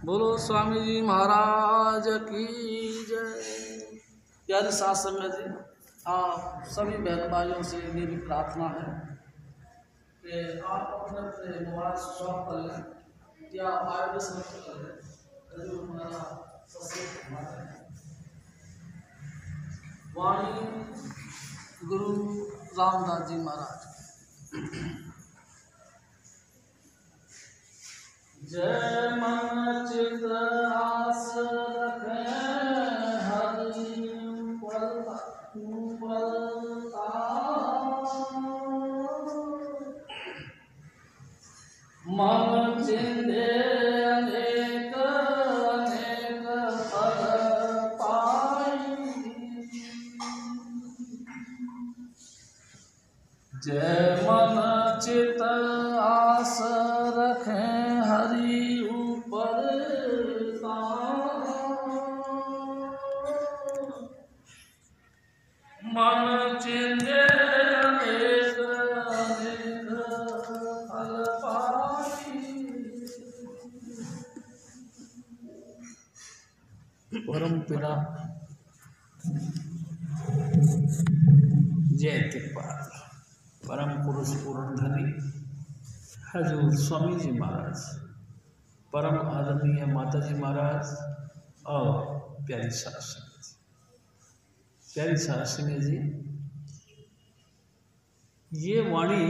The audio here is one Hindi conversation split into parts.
बोलो स्वामी जी महाराज की जय। प्यारी साथ संगत जी, आप सभी बहन भाइयों से मेरी प्रार्थना है कि आप अपने अपने मोबाइल स्विच ऑफ कर लें या वायरलेस मुक्त कर लें। जो हमारा वाणी गुरु रामदास जी महाराज। जय मन चित आस रखे हरि मन चिंदे अनेक अनेक फल पाई। जय मन चित आस रखे हरि ऊपर मन चिंदे अनेक अनेक फल पाई। परम पिता जय कृपाल परम पुरुष पूर्णधनी हजूर स्वामी जी महाराज, परम आदरणीय माता जी महाराज और प्यारी सास संगत जी। प्यारी सास संगत जी, ये वाणी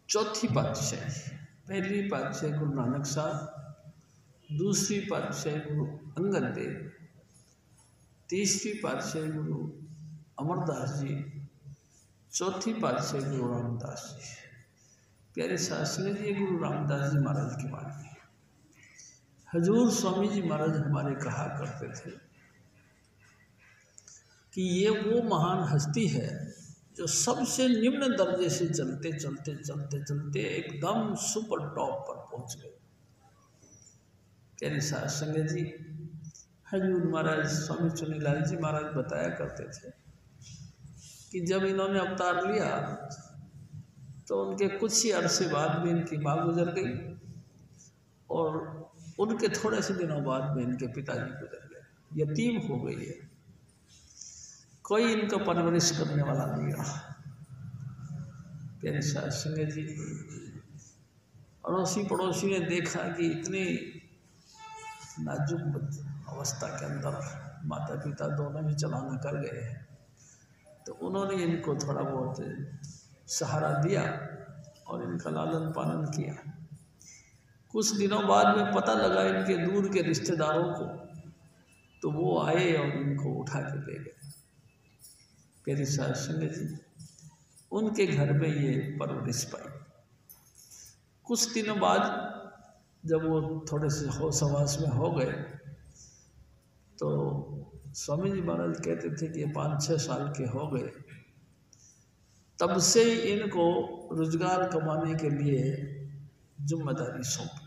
चौथी पातशाही, पहली पातशाही गुरु नानक साहब, दूसरी पातशाही गुरु अंगद देव, तीसरी पातशाही गुरु अमरदास जी, चौथी पातशाही गुरु रामदास जी। प्यारे शास्त्री जी, गुरु रामदास जी महाराज की वाणी है। हजूर स्वामी जी महाराज हमारे कहा करते थे कि ये वो महान हस्ती है जो सबसे निम्न दर्जे से चलते चलते चलते चलते एकदम सुपर टॉप पर पहुंच गए। प्यारे शास्त्री जी, हजूर महाराज स्वामी चुनीलाल जी महाराज बताया करते थे कि जब इन्होंने अवतार लिया तो उनके कुछ ही अरसे बाद में इनकी माँ गुजर गई और उनके थोड़े से दिनों बाद में इनके पिताजी गुजर गए, यतीम हो गई है, कोई इनका परवरिश करने वाला नहीं रहा। प्यारे साथ संगत जी, अड़ोसी पड़ोसी ने देखा कि इतनी नाजुक अवस्था के अंदर माता पिता दोनों ही चलाना कर गए हैं, तो उन्होंने इनको थोड़ा बहुत सहारा दिया और इनका लालन पालन किया। कुछ दिनों बाद में पता लगा इनके दूर के रिश्तेदारों को, तो वो आए और इनको उठा के ले गए। प्यारी सास संगत जी, उनके घर में ये परवरिश पाई। कुछ दिनों बाद जब वो थोड़े से होश हवास में हो गए तो स्वामी जी महाराज कहते थे कि 5-6 साल के हो गए, तब से इनको रोजगार कमाने के लिए जिम्मेदारी सौंपी।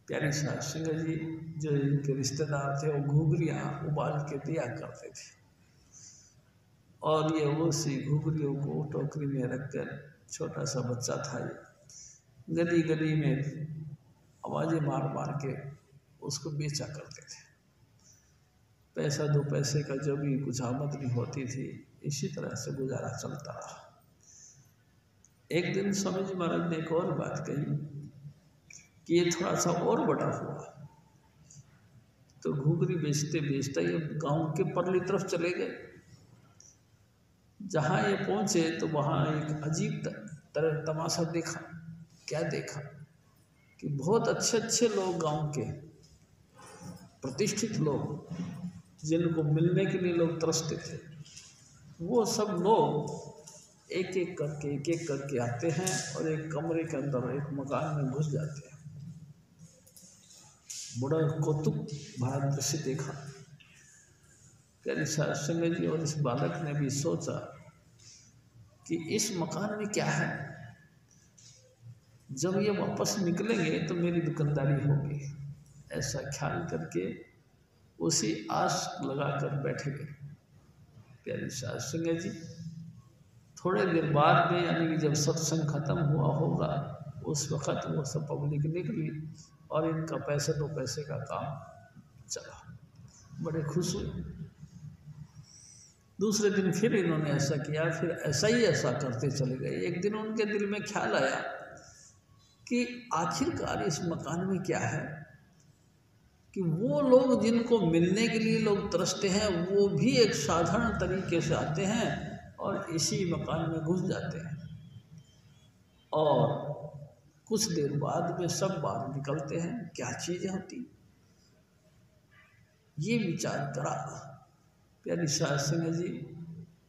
प्यारी सास संगत जी, जो इनके रिश्तेदार थे वो घुघरियाँ उबाल के दिया करते थे और ये उसी घुघरियों को टोकरी में रखकर, छोटा सा बच्चा था ये, गली गली में आवाज़ें मार मार के उसको बेचा करते थे। पैसा 2 पैसे का जो भी कुछ आमदनी होती थी, इसी तरह से गुजारा चलता रहा। एक दिन स्वामी जी महाराज ने एक और बात कही कि ये थोड़ा सा और बड़ा हुआ तो घुघरी बेचते बेचते ये गांव के परली तरफ चले गए। जहाँ ये पहुँचे तो वहाँ एक अजीब तरह तमाशा देखा। क्या देखा कि बहुत अच्छे अच्छे लोग, गांव के प्रतिष्ठित लोग, जिनको मिलने के लिए लोग तरसते थे, वो सब लोग एक एक करके आते हैं और एक कमरे के अंदर, एक मकान में घुस जाते हैं। बड़ा कौतुक भरा दृश्य देखा। प्यारी सास संगत जी, और इस बालक ने भी सोचा कि इस मकान में क्या है, जब ये वापस निकलेंगे तो मेरी दुकानदारी होगी, ऐसा ख्याल करके उसी आस लगाकर बैठे गए। प्यारी सास संगत जी, थोड़े देर बाद में, यानी कि जब सत्संग खत्म हुआ होगा, उस वक़्त वो सब पब्लिक निकली और इनका पैसे तो पैसे का काम चला, बड़े खुश हुए। दूसरे दिन फिर इन्होंने ऐसा किया, फिर ऐसा ही ऐसा करते चले गए। एक दिन उनके दिल में ख्याल आया कि आखिरकार इस मकान में क्या है कि वो लोग जिनको मिलने के लिए लोग तरसते हैं वो भी एक साधारण तरीके से आते हैं और इसी मकान में घुस जाते हैं, और कुछ देर बाद में सब बाहर निकलते हैं। क्या चीज़ें होती, ये विचार करा। प्यारी साध संगत जी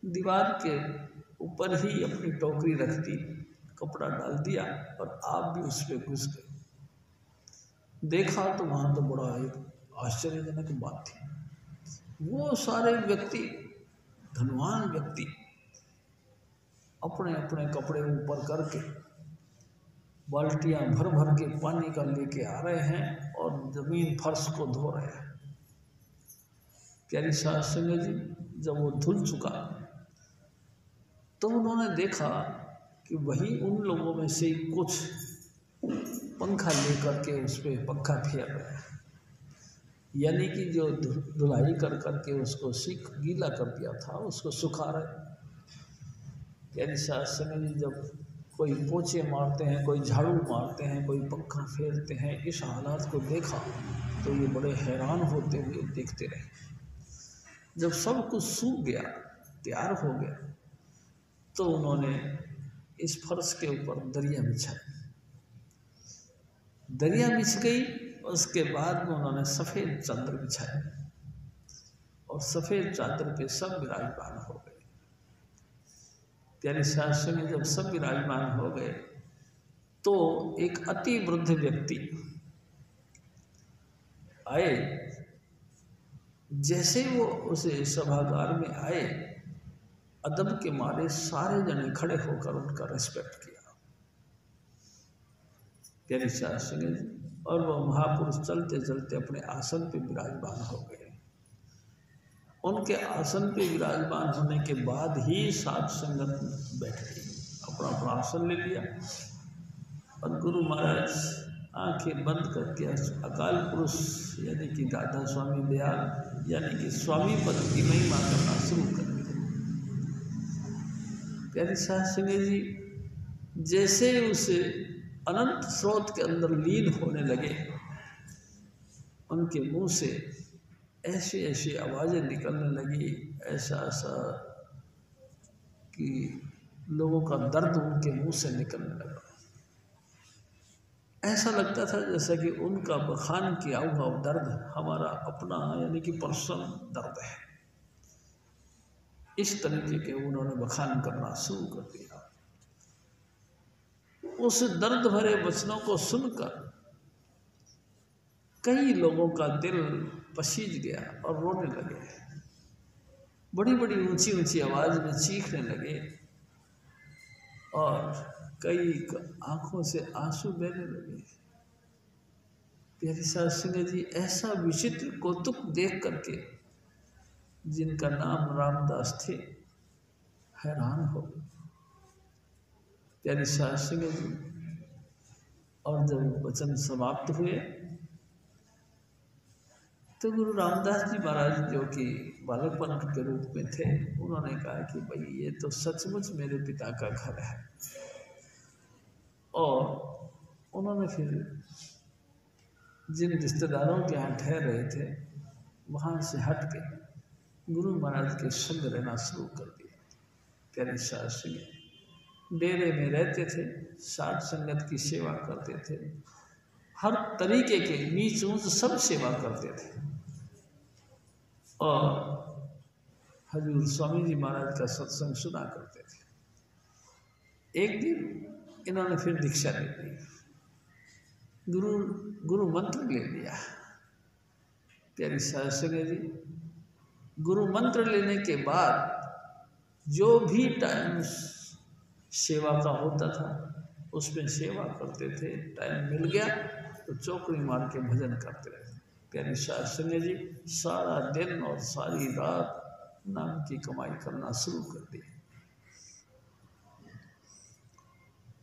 दीवार के ऊपर ही अपनी टोकरी रख दी, कपड़ा डाल दिया और आप भी उस पर घुस गए। देखा तो वहाँ तो बड़ा एक आश्चर्यजनक बात थी। वो सारे व्यक्ति, धनवान व्यक्ति, अपने अपने कपड़े ऊपर करके बाल्टियाँ भर भर के पानी का लेके आ रहे हैं और जमीन फर्श को धो रहे हैं। प्यारी साध संगत जी जब वो धुल चुका तो उन्होंने देखा कि वही उन लोगों में से कुछ पंखा लेकर के उस पर पंखा फेर रहे हैं, यानी कि जो धुलाई कर करके उसको गीला कर दिया था उसको सुखा रहे। यानी साध संगत जी जब कोई पोछे मारते हैं, कोई झाड़ू मारते हैं, कोई पंखा फेरते हैं, इस हालात को देखा तो ये बड़े हैरान होते हुए देखते रहे। जब सब कुछ सूख गया, तैयार हो गया, तो उन्होंने इस फर्श के ऊपर दरिया बिछाई। दरिया बिछ गई, उसके बाद में उन्होंने सफ़ेद चादर बिछाई और सफ़ेद चादर पे सब विराजमान हो गए। प्यारी साध संगत जब सब विराजमान हो गए तो एक अति वृद्ध व्यक्ति आए। जैसे वो उसे सभागार में आए, अदब के मारे सारे जने खड़े होकर उनका रिस्पेक्ट किया। प्यारी साध संगत जी, और वह महापुरुष चलते चलते अपने आसन पे विराजमान हो गए। उनके आसन पे विराजमान होने के बाद ही साध संगत बैठ गई, अपना अपना आसन ले लिया और गुरु महाराज आंखें बंद करके अकाल पुरुष यानी कि दादा स्वामी दयाल यानी कि स्वामी पद की महिमा करना शुरू कर दिया। प्यारी साध संगत जी जैसे उसे अनंत स्रोत के अंदर लीन होने लगे, उनके मुंह से ऐसी ऐसी आवाज़ें निकलने लगी, ऐसा ऐसा कि लोगों का दर्द उनके मुंह से निकलने लगा। ऐसा लगता था जैसा कि उनका बखान किया हुआ दर्द हमारा अपना यानी कि पर्सनल दर्द है। इस तरीके के उन्होंने बखान करना शुरू कर दिया। उस दर्द भरे वचनों को सुनकर कई लोगों का दिल पसीज गया और रोने लगे, बड़ी बड़ी ऊंची ऊंची आवाज़ में चीखने लगे और कई आंखों से आंसू बहने लगे। प्यारी साध संगत जी ऐसा विचित्र कौतुक देख करके जिनका नाम रामदास थे हैरान हो गए। प्यारी साध संगत जी और जब वचन समाप्त हुए तो गुरु रामदास जी महाराज जो कि बालकपन के रूप में थे, उन्होंने कहा कि भाई ये तो सचमुच मेरे पिता का घर है। और उन्होंने फिर जिन रिश्तेदारों के यहाँ ठहर रहे थे वहाँ से हट के गुरु महाराज के संग रहना शुरू कर दिया। प्यारे साध संगत डेरे में रहते थे, साध संगत की सेवा करते थे, हर तरीके के नीच ऊंच सब सेवा करते थे और हजूर स्वामी जी महाराज का सत्संग सुना करते थे। एक दिन इन्होंने फिर दीक्षा ले ली, गुरु मंत्र ले लिया। प्यारी साध संगत जी गुरु मंत्र लेने के बाद जो भी टाइम सेवा का होता था उसमें सेवा करते थे। टाइम मिल गया तो चौकड़ी मार के भजन करते रहे। प्यारी साध संगत जी सारा दिन और सारी रात नाम की कमाई करना शुरू कर दी।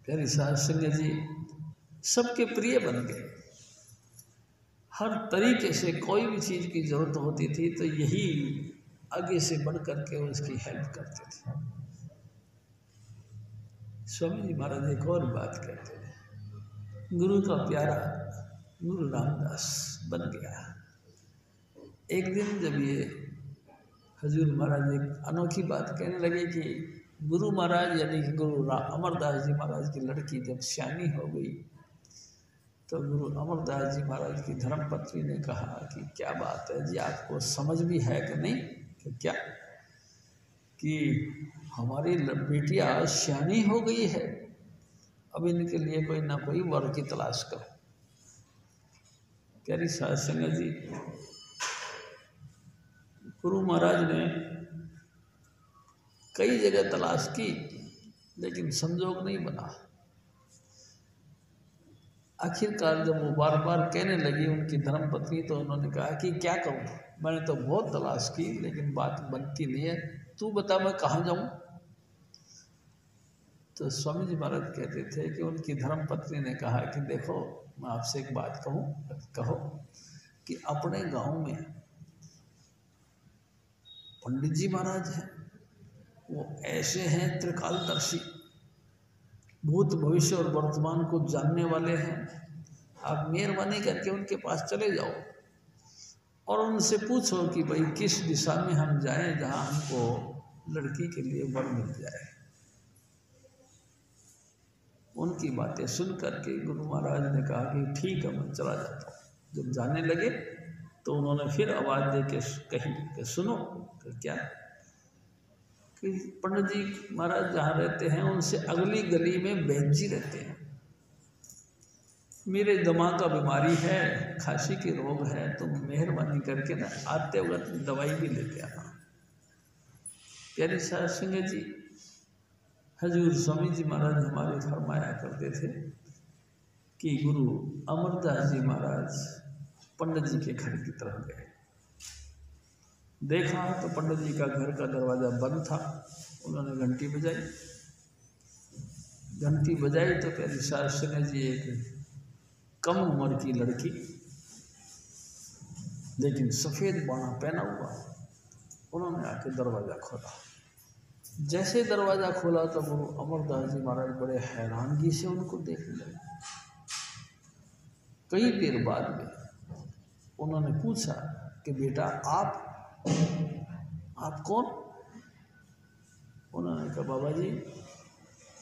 प्यारी साध संगत जी सबके प्रिय बन गए। हर तरीके से कोई भी चीज़ की ज़रूरत होती थी तो यही आगे से बढ़ कर के उसकी हेल्प करते थे। स्वामी जी महाराज एक और बात कहते थे, गुरु का प्यारा गुरु रामदास बन गया। एक दिन जब ये हजूर महाराज एक अनोखी बात कहने लगे कि गुरु महाराज यानी कि गुरु अमरदास जी महाराज की लड़की जब सियानी हो गई तो गुरु अमरदास जी महाराज की धर्मपत्नी ने कहा कि क्या बात है जी, आपको समझ भी है कि नहीं कि क्या कि हमारी बेटियाँ सियानी हो गई है, अब इनके लिए कोई ना कोई वर की तलाश करो। प्यारी साध संगत जी, गुरु महाराज ने कई जगह तलाश की लेकिन संजोग नहीं बना। आखिरकार जब वो बार बार कहने लगी उनकी धर्मपत्नी तो उन्होंने कहा कि क्या कहूँ, मैंने तो बहुत तलाश की लेकिन बात बनती नहीं है, तू बता मैं कहाँ जाऊँ। तो स्वामी जी महाराज कहते थे कि उनकी धर्मपत्नी ने कहा कि देखो मैं आपसे एक बात कहो कि अपने गांव में पंडित जी महाराज हैं, वो ऐसे हैं त्रिकालदर्शी, भूत भविष्य और वर्तमान को जानने वाले हैं। आप मेहरबानी करके उनके पास चले जाओ और उनसे पूछो कि भाई किस दिशा में हम जाएं जहां हमको लड़की के लिए वर मिल जाए। उनकी बातें सुन करके गुरु महाराज ने कहा कि ठीक है मैं चला जाता हूँ। जब जाने लगे तो उन्होंने फिर आवाज़ दे के कही कि सुनो कि क्या कि पंडित जी महाराज जहाँ रहते हैं उनसे अगली गली में वैद्य जी रहते हैं, मेरे दिमाग का बीमारी है, खांसी के रोग है, तो मेहरबानी करके ना आते वक्त दवाई भी लेते आना। प्यारे साध संगत जी, हजूर स्वामी जी महाराज हमारे फरमाया करते थे कि गुरु अमरदास जी महाराज पंडित जी के घर की तरफ गए। देखा तो पंडित जी का घर का दरवाज़ा बंद था। उन्होंने घंटी बजाई तो प्यारी साध संगत जी एक कम उम्र की लड़की लेकिन सफ़ेद बाणा पहना हुआ, उन्होंने आके दरवाज़ा खोला। जैसे दरवाज़ा खोला तो गुरु अमरदास जी महाराज बड़े हैरानगी से उनको देखने लगे। कई देर बाद में उन्होंने पूछा कि बेटा आप कौन? उन्होंने कहा बाबा जी,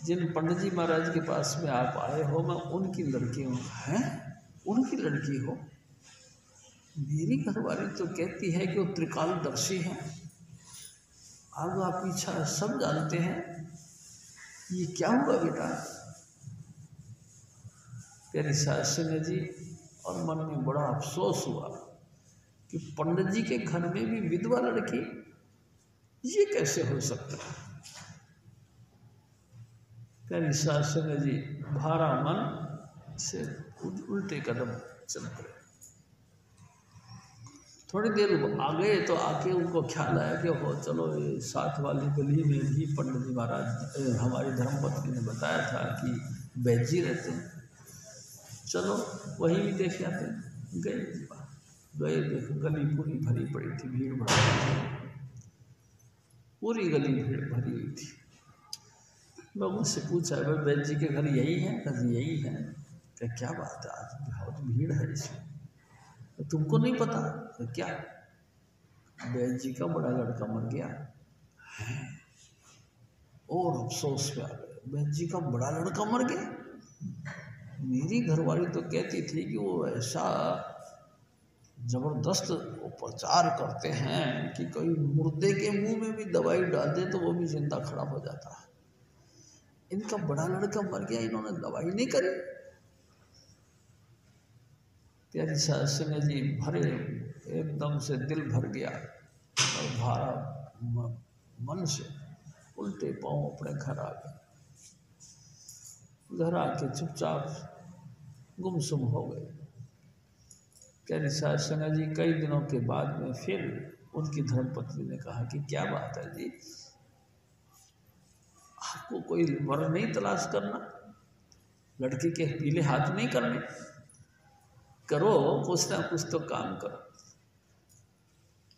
जिन पंडित जी महाराज के पास में आप आए हो मैं उनकी लड़की हूँ। हैं? उनकी लड़की हो? मेरी घरवाली तो कहती है कि वो त्रिकालदर्शी हैं, आगे पीछा सब जानते हैं, ये क्या हुआ बेटा? प्यारी साध संगत जी, और मन में बड़ा अफसोस हुआ कि पंडित जी के घर में भी विधवा लड़की, ये कैसे हो सकता है। प्यारी साध संगत जी, भारा मन से उल्टे कदम चल पड़े। थोड़ी देर आ गए तो आके उनको ख्याल आया कि हो चलो ये साथ वाली गली में भी पंडित जी महाराज हमारी धर्मपत्नी ने बताया था कि वैद्य जी रहते हैं, चलो वहीं भी देख आते हैं। गए देखो गली पूरी भरी पड़ी थी, भीड़ भरी, पूरी गली भीड़ भरी हुई थी। लोगों से पूछा भाई वैद्य जी के घर यही है? कभी यही है। क्या बात है, आज बहुत भीड़ है इसमें, तो तुमको नहीं पता? तो क्या वैद्य जी का बड़ा लड़का मर गया है। और अफसोस में आ गए, वैद्य जी का बड़ा लड़का मर गया। मेरी घरवाली तो कहती थी कि वो ऐसा जबरदस्त उपचार करते हैं कि कोई मुर्दे के मुंह में भी दवाई डाल दे तो वो भी जिंदा खड़ा हो जाता है। इनका बड़ा लड़का मर गया, इन्होंने दवाई नहीं करी। प्यारी साध संगत जी, भरे एकदम से दिल भर गया और भारा मन से उल्टे पांव अपने घर आ गए। घर आके चुपचाप गुमसुम हो गए। प्यारी साध संगत जी, कई दिनों के बाद में फिर उनकी धर्मपत्नी ने कहा कि क्या बात है जी, आपको कोई वर नहीं तलाश करना, लड़की के पीले हाथ नहीं करने? करो, कुछ ना कुछ तो काम करो।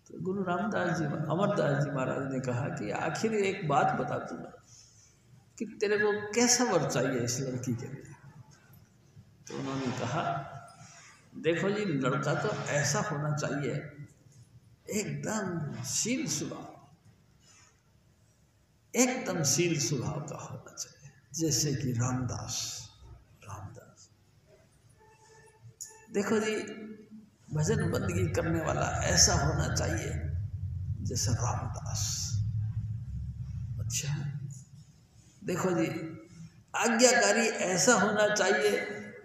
तो गुरु रामदास जी, अमरदास जी महाराज ने कहा कि आखिर एक बात बता दूंगा कि तेरे को कैसा वर चाहिए इस लड़की के लिए। तो उन्होंने कहा, देखो जी, लड़का तो ऐसा होना चाहिए एकदम शील स्वभाव, एकदम शील स्वभाव का होना चाहिए, जैसे कि रामदास। देखो जी, भजन बंदगी करने वाला ऐसा होना चाहिए जैसे रामदास। अच्छा, देखो जी, आज्ञाकारी ऐसा होना चाहिए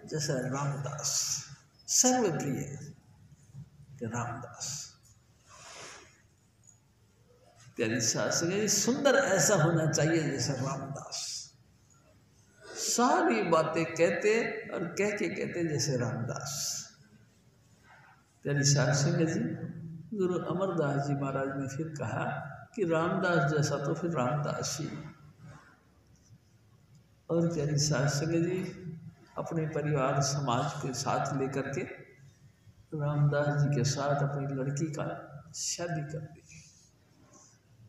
जैसे रामदास, सर्वप्रिय के रामदास। प्यारी शास्त्री, सुंदर ऐसा होना चाहिए जैसे रामदास। सारी बातें कहते और कह के कहते जैसे रामदास। प्यारी शास्त्री जी, गुरु अमरदास जी महाराज ने फिर कहा कि रामदास जैसा तो फिर रामदास ही। और प्यारी शास्त्री जी अपने परिवार समाज के साथ लेकर के रामदास जी के साथ अपनी लड़की का शादी कर दी।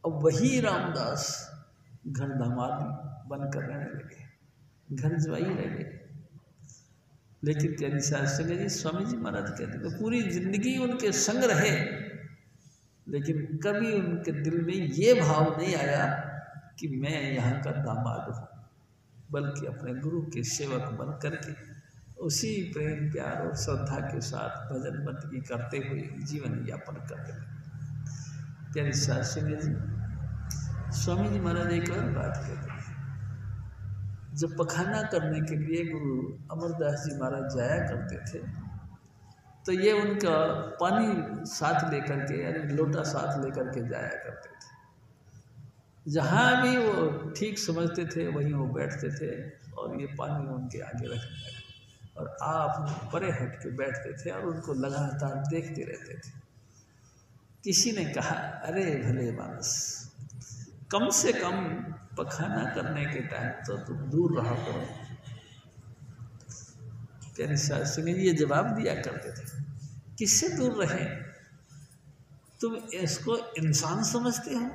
अब वही रामदास घर दामाद बनकर रहने लगे, घर जवाई रह गए। लेकिन प्यारी शास्त्री जी, स्वामी जी महाराज कहते थे पूरी जिंदगी उनके संग रहे, लेकिन कभी उनके दिल में ये भाव नहीं आया कि मैं यहाँ का दामाद हूँ, बल्कि अपने गुरु के सेवक बन करके उसी प्रेम प्यार और श्रद्धा के साथ भजन बंदगी करते हुए जीवन यापन करते हैं। प्यारी शास्त्री जी, स्वामी जी महाराज एक और बात कहते हैं, जब पखाना करने के लिए गुरु अमरदास जी महाराज जाया करते थे तो ये उनका पानी साथ लेकर के, यानी लोटा साथ लेकर के जाया करते थे। जहाँ भी वो ठीक समझते थे वहीं वो बैठते थे और ये पानी उनके आगे रखने लगे और आप परे हट के बैठते थे और उनको लगातार देखते रहते थे। किसी ने कहा, अरे भले मानस, कम से कम पखाना करने के टाइम तो तुम दूर रहा करो। प्यारी शास्त्री ने ये जवाब दिया करते थे, किससे दूर रहे? तुम इसको इंसान समझते हो?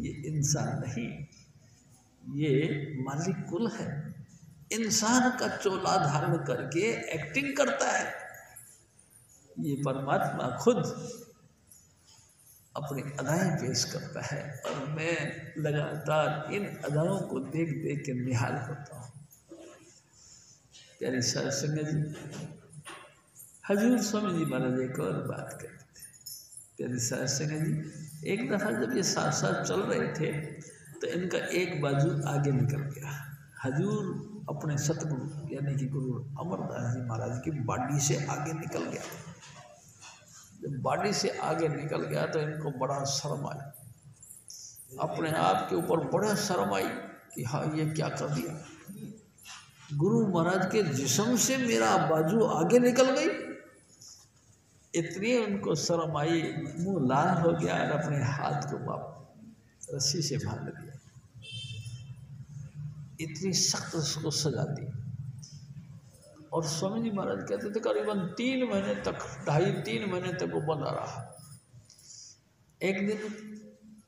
ये इंसान नहीं, ये मालिक कुल है। इंसान का चोला धारण करके एक्टिंग करता है। ये परमात्मा खुद अपनी अदाएं पेश करता है और मैं लगातार इन अदाओं को देख देख के निहाल होता हूँ। प्यारी शास्त्री जी, हजूर स्वामी जी महाराज एक और बात कहते थे। प्यारी शास्त्री जी, एक दफ़ा जब ये साथ साथ चल रहे थे तो इनका एक बाजू आगे निकल गया। हजूर अपने सतगुरु यानी कि गुरु अमरदास जी महाराज की बाडी से आगे निकल गया। जब बाडी से आगे निकल गया तो इनको बड़ा शर्म आई, अपने आप के ऊपर बड़ा शर्म आई कि हाँ ये क्या कर दिया। गुरु महाराज के जिस्म से मेरा बाजू आगे निकल गई। इतनी उनको शर्म आई, मुंह लाल हो गया और अपने हाथ को रस्सी से बांध दिया। इतनी सख्त उसको सजा दी। और स्वामी जी महाराज कहते थे करीबन 3 महीने तक, 2.5-3 महीने तक वो बंधा रहा। एक दिन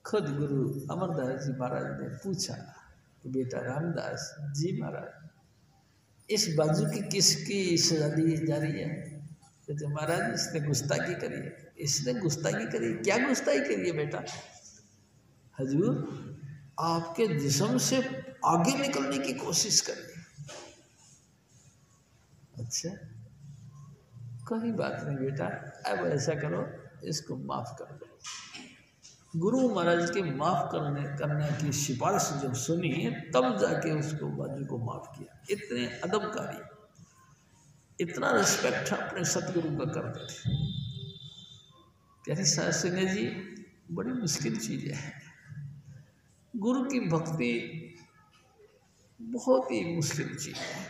खुद गुरु अमरदास जी महाराज ने पूछा कि बेटा रामदास जी महाराज, इस बाजू की किसकी सजा दी जा रही है? कहते महाराज इसने गुस्ताखी करी है। इसने गुस्ताखी करी? क्या गुस्ताखी करी है बेटा? हजूर आपके जिस्म से आगे निकलने की कोशिश करी। अच्छा, कोई बात नहीं बेटा, अब ऐसा करो, इसको माफ़ कर दो। गुरु महाराज के माफ़ करने की सिफारिश जब सुनी तब जाके उसको बाजू को माफ़ किया। इतने अदबकारी, इतना रिस्पेक्ट अपने सतगुरु का करते थे। प्यारी शास्त्री जी, बड़ी मुश्किल चीज़ है। गुरु की भक्ति बहुत ही मुश्किल चीज़ है।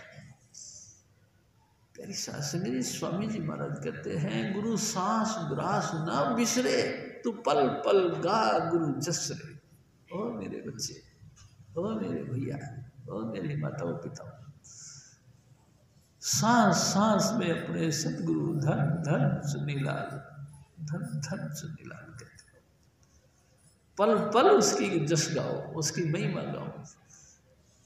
प्यारी शास्त्री जी, स्वामी जी महाराज कहते हैं, गुरु सांस ग्रास ना बिसरे, तू पल पल गा गुरु जसरे। ओ मेरे बच्चे, ओ मेरे भैया, ओ मेरे माताओं पिताओं, सांस सांस में अपने सतगुरु धन धन सुनीलाल, धन धन सुनीलाल कहते हो। पल पल उसकी जश गाओ, उसकी महिमा गाओ।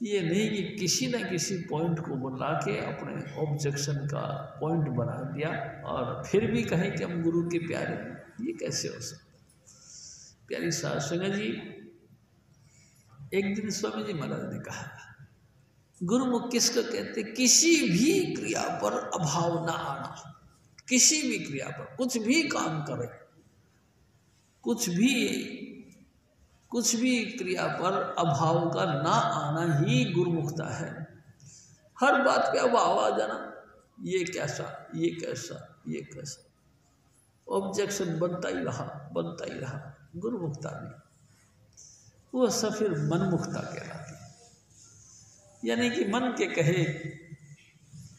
ये नहीं कि किसी न किसी पॉइंट को बना के अपने ऑब्जेक्शन का पॉइंट बना दिया और फिर भी कहें कि हम गुरु के प्यारे हैं, ये कैसे हो सकता। प्यारी साध संगत जी, एक दिन स्वामी जी महाराज ने कहा, गुरुमुख किसको कहते, किसी भी क्रिया पर अभाव ना आना। किसी भी क्रिया पर कुछ भी काम करे, कुछ भी क्रिया पर अभाव का ना आना ही गुरुमुखता है। हर बात पे अभाव आ जाना, ये कैसा, ये कैसा, ये कैसा, ऑब्जेक्शन बनता ही रहा, गुरुमुखता नहीं। वो सब फिर मनमुखता कहलाती है। यानी कि मन के कहे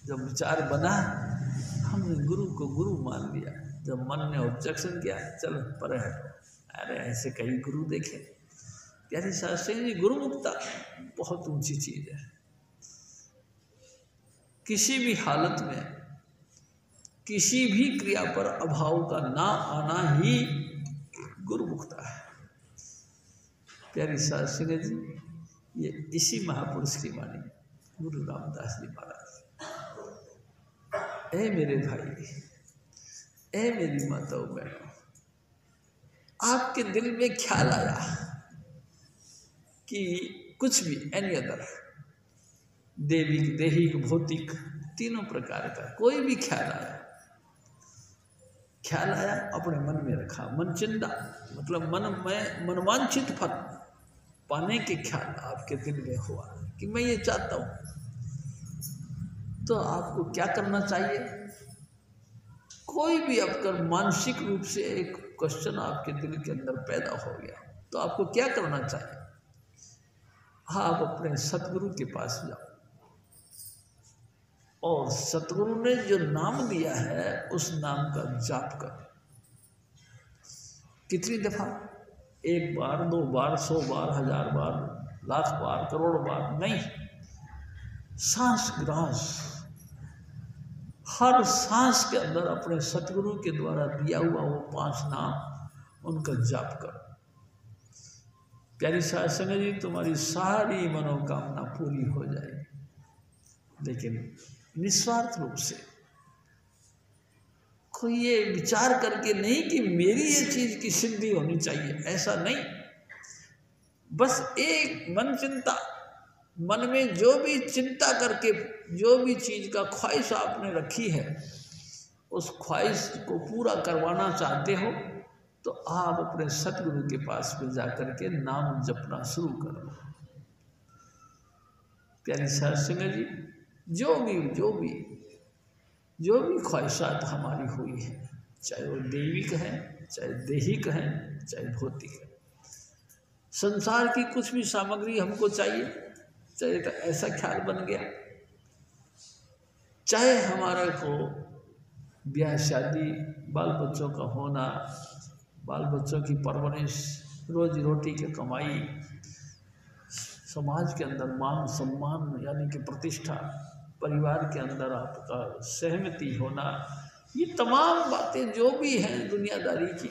जब विचार बना, हमने गुरु को गुरु मान लिया। जब मन ने ऑब्जेक्शन किया, चलो परे हटो, अरे ऐसे कहीं गुरु देखे। प्यारी शास्त्री जी, गुरुमुखता बहुत ऊंची चीज है। किसी भी हालत में किसी भी क्रिया पर अभाव का ना आना ही गुरुमुखता है। प्यारी शास्त्री जी, ये इसी महापुरुष की वाणी, गुरु रामदास जी महाराज। ए मेरे भाई, ए मेरी माताओं बहनों, आपके दिल में ख्याल आया कि कुछ भी एनी अदर, देविक, देहिक, भौतिक, तीनों प्रकार का कोई भी ख्याल आया, अपने मन में रखा। मन चिंता मतलब मन में मनवांछित फल पाने के ख्याल आपके दिल में हुआ कि मैं ये चाहता हूं, तो आपको क्या करना चाहिए। कोई भी अगर मानसिक रूप से एक क्वेश्चन आपके दिल के अंदर पैदा हो गया, तो आपको क्या करना चाहिए। आप अपने सतगुरु के पास जाओ और सतगुरु ने जो नाम दिया है उस नाम का जाप करो। कितनी दफा, एक बार, 2 बार, 100 बार, 1000 बार, लाख बार, करोड़ बार नहीं, सांस ग्रास, हर सांस के अंदर अपने सतगुरु के द्वारा दिया हुआ वो 5 नाम, उनका जाप करो। प्यारी साध संगत जी, तुम्हारी सारी मनोकामना पूरी हो जाएगी। लेकिन निस्वार्थ रूप से, कोई ये विचार करके नहीं कि मेरी ये चीज की सिद्धि होनी चाहिए, ऐसा नहीं। बस एक मन चिंता, मन में जो भी चिंता करके जो भी चीज का ख्वाहिश आपने रखी है, उस ख्वाहिश को पूरा करवाना चाहते हो, तो आप अपने सतगुरु के पास में जाकर के नाम जपना शुरू करो। प्यारी साध संगत जी, जो भी ख्वाहिशात हमारी हुई है, चाहे वो दैविक है, चाहे देहिक है, चाहे भौतिक है, संसार की कुछ भी सामग्री हमको चाहिए, चाहे तो ऐसा ख्याल बन गया, चाहे हमारा को ब्याह शादी, बाल बच्चों का होना, बाल बच्चों की परवरिश, रोजी रोटी की कमाई, समाज के अंदर मान सम्मान यानी कि प्रतिष्ठा, परिवार के अंदर आपका सहमति होना, ये तमाम बातें जो भी हैं दुनियादारी की,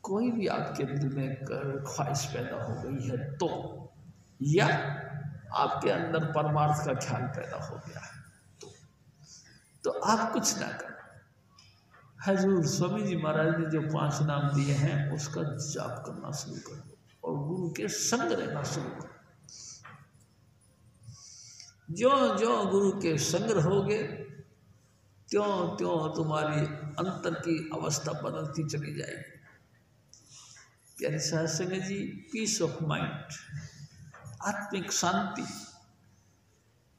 कोई भी आपके दिल में ख्वाहिश पैदा हो गई है तो, या आपके अंदर परमार्थ का ख्याल पैदा हो गया है तो आप कुछ ना करें। हजूर स्वामी जी महाराज ने जो 5 नाम दिए हैं उसका जाप करना शुरू करो और गुरु के संग रहना शुरू करो। जो गुरु के संग रहोगे, त्यों तुम्हारी अंतर की अवस्था बदलती चली जाएगी। प्यारे साध संगत जी, पीस ऑफ माइंड, आत्मिक शांति,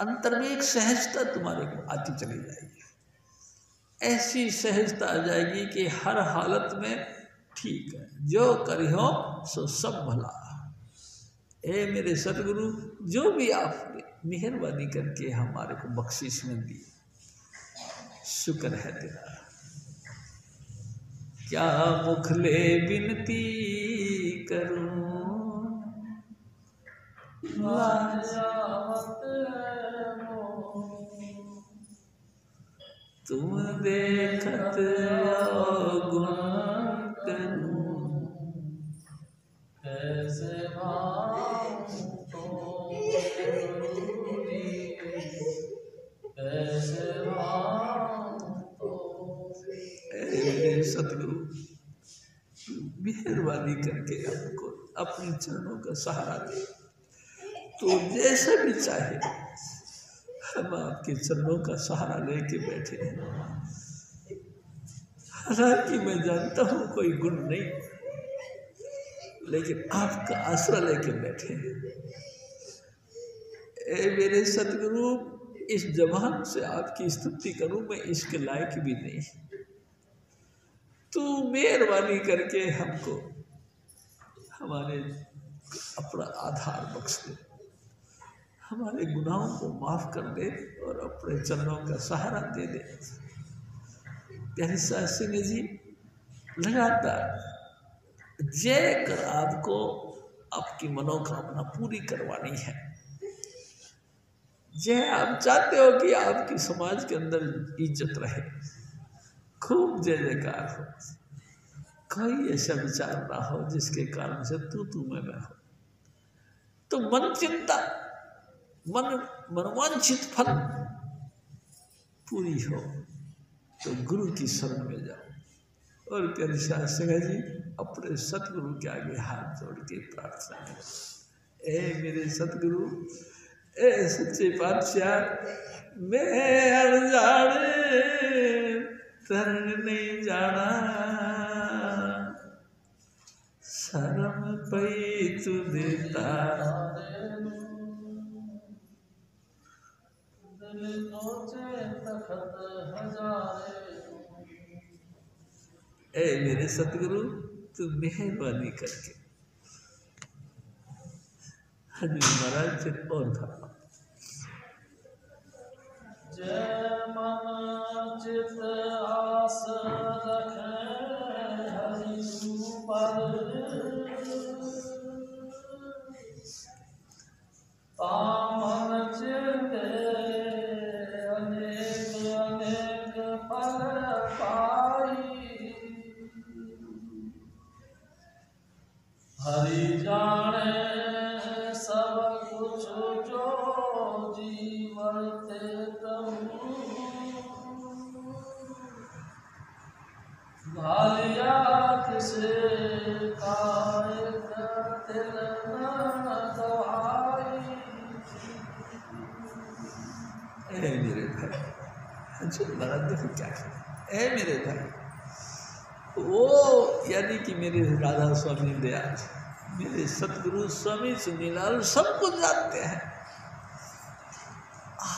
अंतर में एक सहजता तुम्हारे को आती चली जाएगी। ऐसी सहजता आ जाएगी कि हर हालत में ठीक है, जो करियो सो सब भला। ए मेरे सतगुरु, जो भी आपने मेहरबानी करके हमारे को बख्शिश में दी, शुक्र है तेरा। क्या मुखले विनती करूं, लाजवत तुम देखत गुण करूं कैसे भाऊं तो कैसे भाऊं तो। मेरे सतगुरु मेहरबानी करके हमको अपने चरणों का सहारा दे। तो जैसा भी चाहे हम आपके चरणों का सहारा लेके बैठे हैं। हालांकि मैं जानता हूँ कोई गुण नहीं, लेकिन आपका आसरा लेके बैठे हैं। ए मेरे सतगुरु, इस जबान से आपकी स्तुति करूं मैं इसके लायक भी नहीं। तू मेहरबानी करके हमको हमारे अपना आधार बख्श दे, हमारे गुनाहों को माफ कर दे और अपने चरणों का सहारा दे दे। प्यारी सास सिंह जी लगातार जय कर आपको आपकी मनोकामना पूरी करवानी है। जय आप चाहते हो कि आपकी समाज के अंदर इज्जत रहे, खूब जय जयकार हो, कोई ऐसा विचार ना हो जिसके कारण से तू मैं हो। तो मन चिंता मनवांछित फल पूरी हो तो गुरु की शरण में जाओ। और प्यारी सास सिंह जी अपने सतगुरु के आगे हाथ जोड़ के प्रार्थना करें। ए मेरे सतगुरु, ए सच्चे पातशाह, मैं अनजाने तरन नहीं जाना, शर्म पई तू देता ए मेरे सतगुरु, तू मेहरबानी करके हजूर महाराज फिर और था। जय मन चित आस रखे हरि पर, तामन चिते अनेक अनेक फल पाई, हरि जाने सब कुछ जो जीवन ते तहु, भालिया किसे काय तिल न दवाई। ए मेरे भाई, हजूर महाराज देखो क्या है। ए मेरे भाई, वो यानी कि मेरे राधा स्वामी दयाल, मेरे सतगुरु स्वामी सुनीलाल सब कुछ जानते हैं।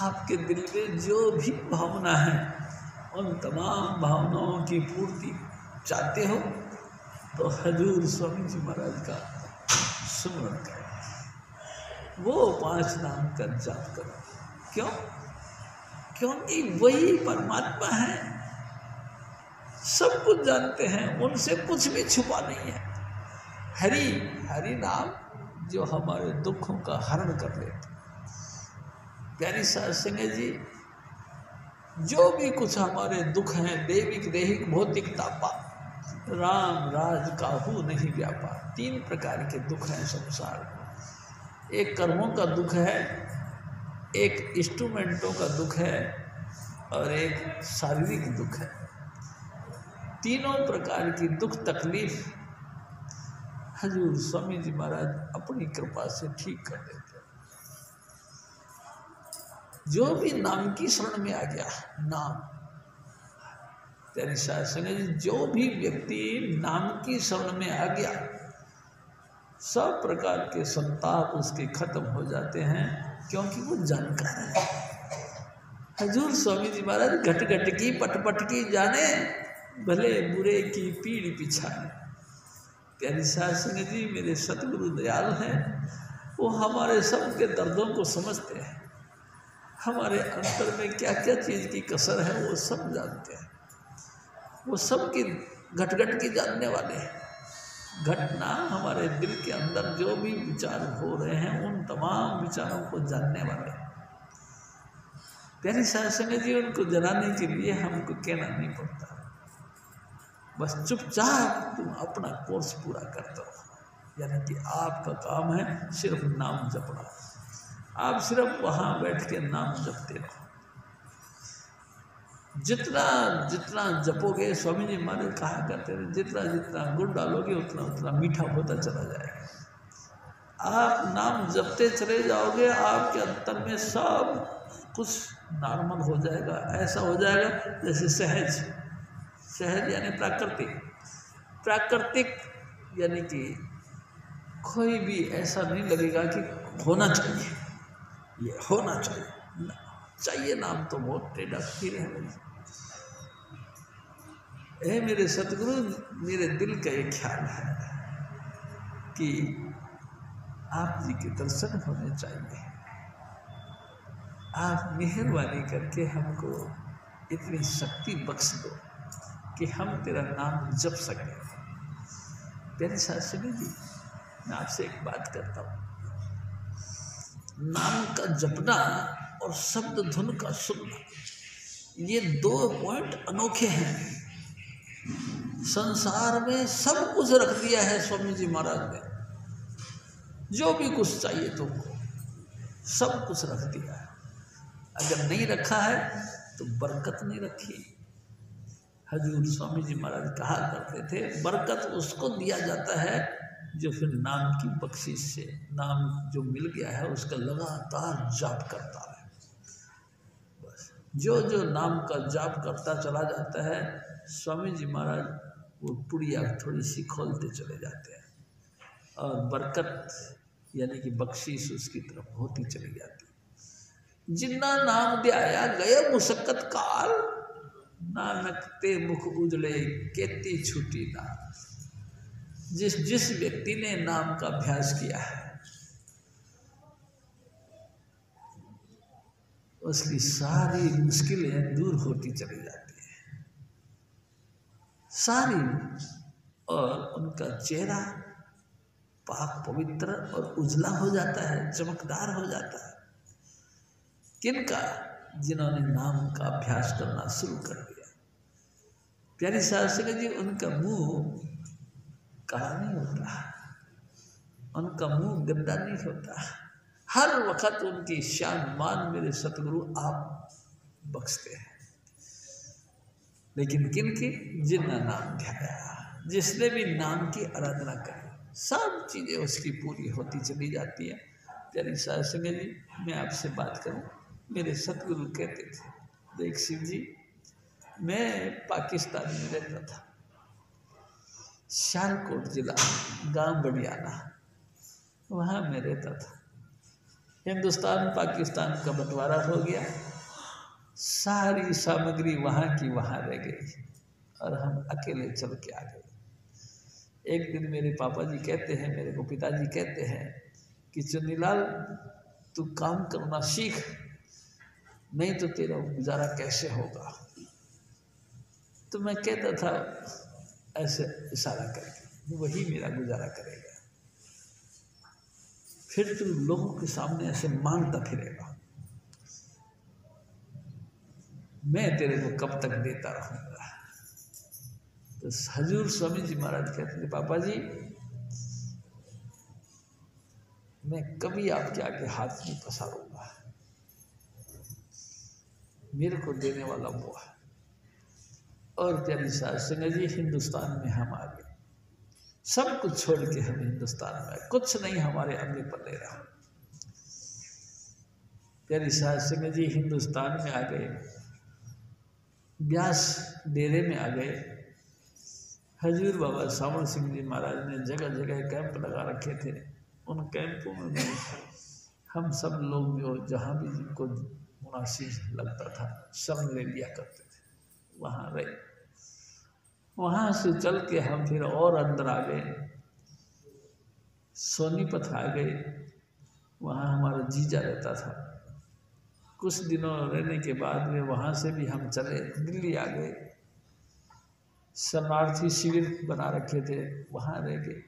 आपके दिल में जो भी भावना है उन तमाम भावनाओं की पूर्ति चाहते हो तो हजूर स्वामी जी महाराज का सुमरण करो, वो 5 नाम का जाप करो। क्यों? क्योंकि वही परमात्मा है, सब कुछ जानते हैं, उनसे कुछ भी छुपा नहीं है। हरि हरि नाम जो हमारे दुखों का हरण कर लेते। प्यारी सास सिंह जी, जो भी कुछ हमारे दुख हैं, दैविक दैहिक भौतिक तापा, राम राज काहू नहीं व्यापा। 3 प्रकार के दुख हैं संसार में। एक कर्मों का दुख है, एक इंस्ट्रूमेंटों का दुख है और एक शारीरिक दुख है। तीनों प्रकार की दुख तकलीफ हजूर स्वामी जी महाराज अपनी कृपा से ठीक कर देते हैं। जो भी नाम की शरण में आ गया, नाम, तेरी शासन है, जो भी व्यक्ति नाम की शरण में आ गया, सब प्रकार के संताप उसके खत्म हो जाते हैं, क्योंकि वो जानकार है। हजूर स्वामी जी महाराज घट घट की पट पट की जाने, भले बुरे की पीड़ पिछाने। प्यारी सास सिंह जी मेरे सतगुरु दयाल हैं, वो हमारे सब के दर्दों को समझते हैं, हमारे अंतर में क्या क्या चीज़ की कसर है वो सब जानते हैं। वो सब की घट घट की जानने वाले हैं। घटना हमारे दिल के अंदर जो भी विचार हो रहे हैं उन तमाम विचारों को जानने वाले हैं। प्यारी साध संगत जी, उनको जलाने के लिए हमको कहना नहीं पड़ता, बस चुपचाप तुम अपना कोर्स पूरा करते रहो। यानी कि आपका काम है सिर्फ नाम जपना, आप सिर्फ वहाँ बैठ के नाम जपते रहो। जितना जितना जपोगे, स्वामी जी महाराज कहा करते थे, जितना जितना गुड़ डालोगे उतना उतना मीठा होता चला जाएगा। आप नाम जपते चले जाओगे, आपके अंतर में सब कुछ नॉर्मल हो जाएगा। ऐसा हो जाएगा जैसे सहज, सहज यानी प्राकृतिक, प्राकृतिक यानी कि कोई भी ऐसा नहीं लगेगा कि होना चाहिए, ये होना चाहिए, चाहिए नाम तो बहुत टेढ़ा फिर है भाई। ए मेरे सतगुरु, मेरे दिल का एक ख्याल है कि आप जी के दर्शन होने चाहिए। आप मेहरबानी करके हमको इतनी शक्ति बख्श दो कि हम तेरा नाम जप सकें। प्यारे साथ सुनिए जी, मैं आपसे एक बात करता हूँ। नाम का जपना और शब्द धुन का सुनना, ये 2 पॉइंट अनोखे हैं। संसार में सब कुछ रख दिया है स्वामी जी महाराज ने, जो भी कुछ चाहिए तुमको सब कुछ रख दिया है। अगर नहीं रखा है तो बरकत नहीं रखी। हजूर स्वामी जी महाराज कहा करते थे, बरकत उसको दिया जाता है जो फिर नाम की बख्शिश से, नाम जो मिल गया है उसका लगातार जाप करता है। बस जो जो नाम का जाप करता चला जाता है, स्वामी जी महाराज वो पुड़िया थोड़ी सी खोलते चले जाते हैं और बरकत यानी कि बख्शिश उसकी तरफ होती चली जाती है। जिन्ना नाम ध्याया गए मुशक्कत काल, नानक ते मुख उजले केती छूटी ना। जिस व्यक्ति ने नाम का अभ्यास किया है उसकी सारी मुश्किलें दूर होती चली जाती है, सारी, और उनका चेहरा पाक पवित्र और उजला हो जाता है, चमकदार हो जाता है। किनका? जिन्होंने नाम का अभ्यास करना शुरू कर दिया। प्यारी साध संगत जी, उनका मुंह काला नहीं होता, उनका मुंह गंदा नहीं होता, हर वक्त उनकी शान मान मेरे सतगुरु आप बख्शते हैं। लेकिन किनकी? जिन्ना नाम ध्याया, जिसने भी नाम की आराधना करी, सब चीज़ें उसकी पूरी होती चली जाती है। प्यारी साध संगत जी, मैं आपसे बात करूं, मेरे सतगुरु कहते थे, देख शिव जी, मैं पाकिस्तान में रहता था, सियालकोट जिला, गांव बड़ियाना, वहाँ मैं रहता था। हिंदुस्तान पाकिस्तान का बंटवारा हो गया, सारी सामग्री वहाँ की वहाँ रह गई और हम अकेले चल के आ गए। एक दिन मेरे पापा जी कहते हैं, मेरे को पिताजी कहते हैं कि चुन्नीलाल तू काम करना सीख, नहीं तो तेरा गुजारा कैसे होगा। तो मैं कहता था ऐसे इशारा करके, वही मेरा गुजारा करेगा, फिर तू लोगों के सामने ऐसे मांगता फिरेगा, मैं तेरे को कब तक देता रहूँगा। तो हजूर स्वामी जी महाराज कहते थे, पापा जी मैं कभी आपके आगे हाथ नहीं पसारूंगा, मेरे को देने वाला वो है। और प्यारी साध संगत जी, हिंदुस्तान में हम आ गए, सब कुछ छोड़ के हम हिंदुस्तान में आए, कुछ नहीं हमारे अंगले पर ले रहा। प्यारी साध संगत जी, हिंदुस्तान में आ गए, ब्यास डेरे में आ गए। हजूर बाबा सावण सिंह जी महाराज ने जगह जगह कैंप लगा रखे थे। उन कैंपों में हम सब लोग जो जहाँ भी जिनको मुनासिब लगता था सब ले लिया करते थे, वहाँ रहे। वहाँ से चल के हम फिर और अंदर आ गए, सोनीपत आ गए, वहाँ हमारा जीजा रहता था। कुछ दिनों रहने के बाद में वहाँ से भी हम चले दिल्ली आ गए, शरणार्थी शिविर बना रखे थे, वहाँ रह गए।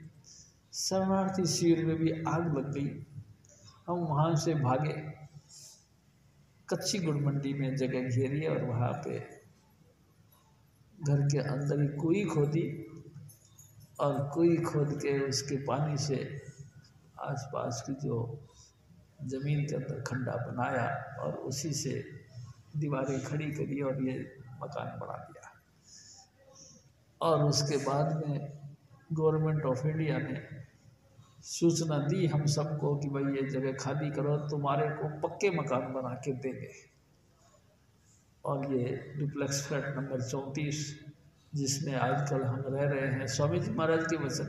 शरणार्थी शिविर में भी आग लग गई, हम वहाँ से भागे, कच्ची गुड़ मंडी में जगह घेरी और वहाँ पे घर के अंदर ही कुएं खोदी और कुएं खोद के उसके पानी से आसपास की जो ज़मीन के अंदर खड्डा बनाया और उसी से दीवारें खड़ी करी और ये मकान बना दिया। और उसके बाद में गवर्नमेंट ऑफ इंडिया ने सूचना दी हम सबको कि भाई ये जगह खाली करो, तुम्हारे को पक्के मकान बना के देंगे। और ये डुप्लेक्स फ्लैट नंबर 34 जिसमें आजकल हम रह रहे हैं, स्वामी जी महाराज के वचन,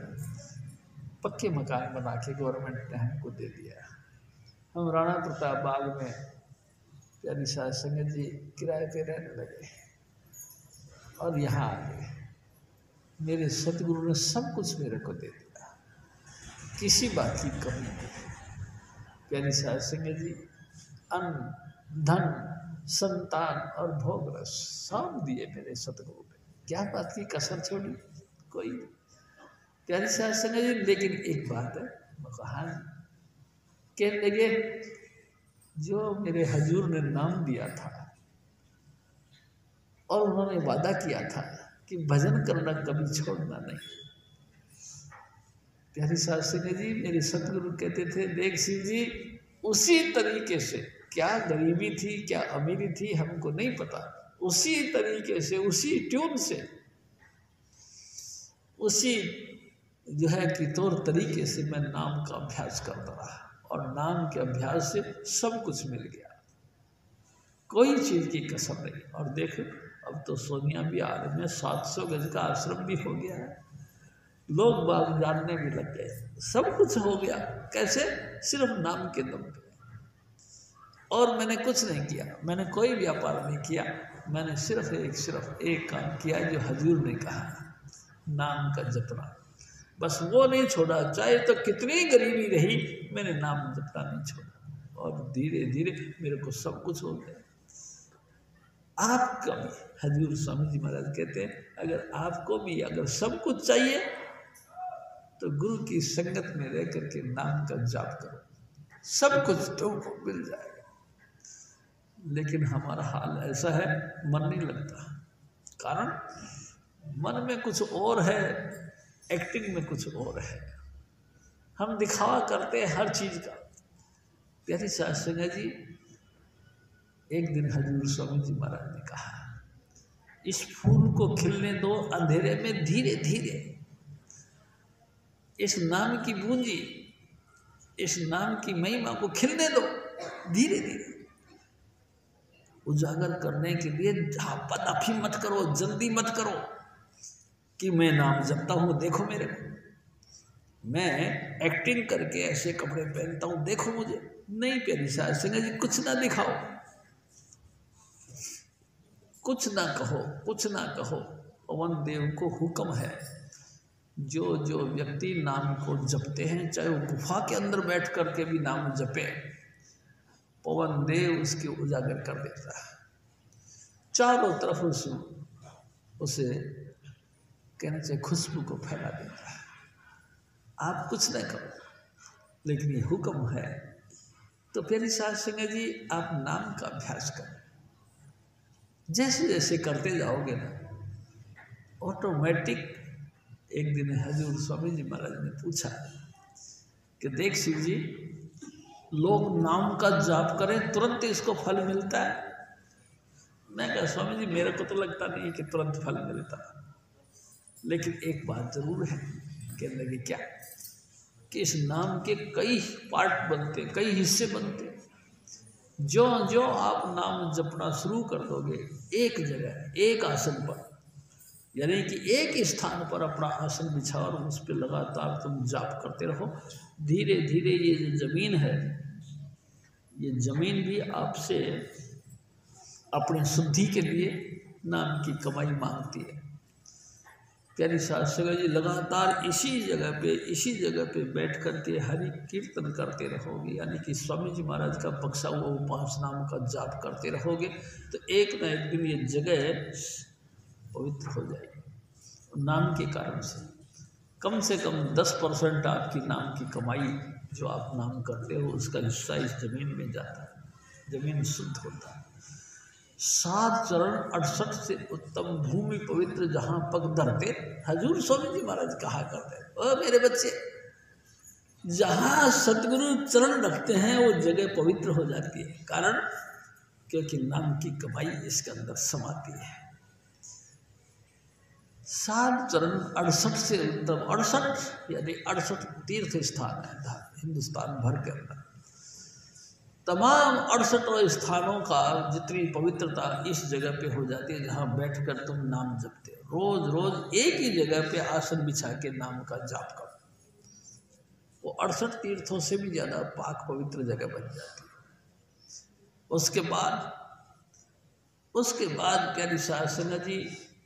पक्के मकान बना के गवर्नमेंट ने हमको दे दिया। हम राणा प्रताप बाग में प्यारी साध संगत जी किराए पे रहने लगे और यहाँ आ गए। मेरे सतगुरु ने सब कुछ मेरे को दे दिया, किसी बात की कमी नहीं। प्यारी साध संगत जी अन्न, धन, संतान और भोग रस सब दिए मेरे सतगुरु ने, क्या बात की कसर छोड़ी कोई। प्यारी साध संगत जी लेकिन एक बात है, कहा कहने लगे जो मेरे हजूर ने नाम दिया था और उन्होंने वादा किया था कि भजन करना कभी छोड़ना नहीं। प्यारी साध संगत जी मेरे सतगुरु कहते थे, देख सिंह जी उसी तरीके से, क्या गरीबी थी क्या अमीरी थी हमको नहीं पता, उसी तरीके से उसी ट्यून से उसी जो है कि तौर तरीके से मैं नाम का अभ्यास करता रहा और नाम के अभ्यास से सब कुछ मिल गया, कोई चीज़ की कसर नहीं। और देख अब तो सोनिया बिहार में 700 गज का आश्रम भी हो गया है, लोग बाग जानने भी लग गए, सब कुछ हो गया। कैसे? सिर्फ नाम के दम पे। और मैंने कुछ नहीं किया, मैंने कोई व्यापार नहीं किया, मैंने सिर्फ एक काम किया जो हजूर ने कहा, नाम का जपना। बस वो नहीं छोड़ा, चाहे तो कितनी गरीबी रही मैंने नाम जपना नहीं छोड़ा। और धीरे धीरे मेरे को सब कुछ हो गया। आपका भी हजूर स्वामी जी महाराज कहते हैं, अगर आपको भी अगर सब कुछ चाहिए तो गुरु की संगत में रह करके नाम का जाप करो, सब कुछ तुमको मिल जाएगा। लेकिन हमारा हाल ऐसा है, मन नहीं लगता, कारण मन में कुछ और है, एक्टिंग में कुछ और है, हम दिखावा करते हैं हर चीज़ का। प्यारी साध संगत जी एक दिन हजूर स्वामी जी महाराज ने कहा, इस फूल को खिलने दो अंधेरे में धीरे धीरे, इस नाम की बूंजी, इस नाम की महिमा को खिलने दो धीरे धीरे। उजागर करने के लिए हाफी मत करो, जल्दी मत करो कि मैं नाम जपता हूँ देखो मेरे को, मैं एक्टिंग करके ऐसे कपड़े पहनता हूँ देखो मुझे। नहीं प्यारी साध संगत जी, कुछ ना दिखाओ, कुछ ना कहो, कुछ ना कहो। पवन देव को हुक्म है, जो जो व्यक्ति नाम को जपते हैं, चाहे वो गुफा के अंदर बैठ करके भी नाम जपे, पवन देव उसके उजागर कर देता है, चारों तरफ उसे कहना चाहिए खुशबू को फैला देता है। आप कुछ नहीं करो, लेकिन ये हुक्म है। तो प्यारी साध संगत जी आप नाम का अभ्यास करो, जैसे जैसे करते जाओगे ना ऑटोमेटिक। एक दिन हजूर स्वामी जी महाराज ने पूछा कि देख शिव जी, लोग नाम का जाप करें तुरंत इसको फल मिलता है? मैं कहा स्वामी जी मेरे को तो लगता नहीं कि तुरंत फल मिलता, लेकिन एक बात जरूर है। कहने लगे क्या? कि इस नाम के कई पार्ट बनते, कई हिस्से बनते। जो जो आप नाम जपना शुरू कर दोगे एक जगह, एक आसन पर, यानी कि एक स्थान पर अपना आसन बिछा और उस पर लगातार तुम जाप करते रहो, धीरे धीरे ये जो जमीन है, ये जमीन भी आपसे अपनी शुद्धि के लिए नाम की कमाई मांगती है। प्यारी साध संगत जी लगातार इसी जगह पे बैठ करके हरि कीर्तन करते रहोगे, यानी कि स्वामी जी महाराज का बख्शा हुआ उपास नाम का जाप करते रहोगे, तो एक न एक दिन ये जगह पवित्र हो जाएगी। नाम के कारण से कम 10% आपकी नाम की कमाई जो आप नाम करते हो उसका हिस्सा इस जमीन में जाता है। जमीन शुद्ध होता है। 7 चरण 68 से उत्तम भूमि पवित्र जहाँ पग धरते, हजूर स्वामी जी महाराज कहा करते, ओ मेरे बच्चे, जहाँ सतगुरु चरण रखते हैं वो जगह पवित्र हो जाती है। कारण क्योंकि नाम की कमाई इसके अंदर समाती है। 7 चरण 68 से उत्तम, 68 यानी 68 तीर्थ स्थान है हिंदुस्तान भर के अंदर। तमाम 68 स्थानों का जितनी पवित्रता इस जगह पे हो जाती है जहाँ बैठकर तुम नाम जपते हो। रोज रोज एक ही जगह पे आसन बिछा के नाम का जाप करो, वो 68 तीर्थों से भी ज़्यादा पाक पवित्र जगह बन जाती है। उसके बाद प्यारी साध संगत जी,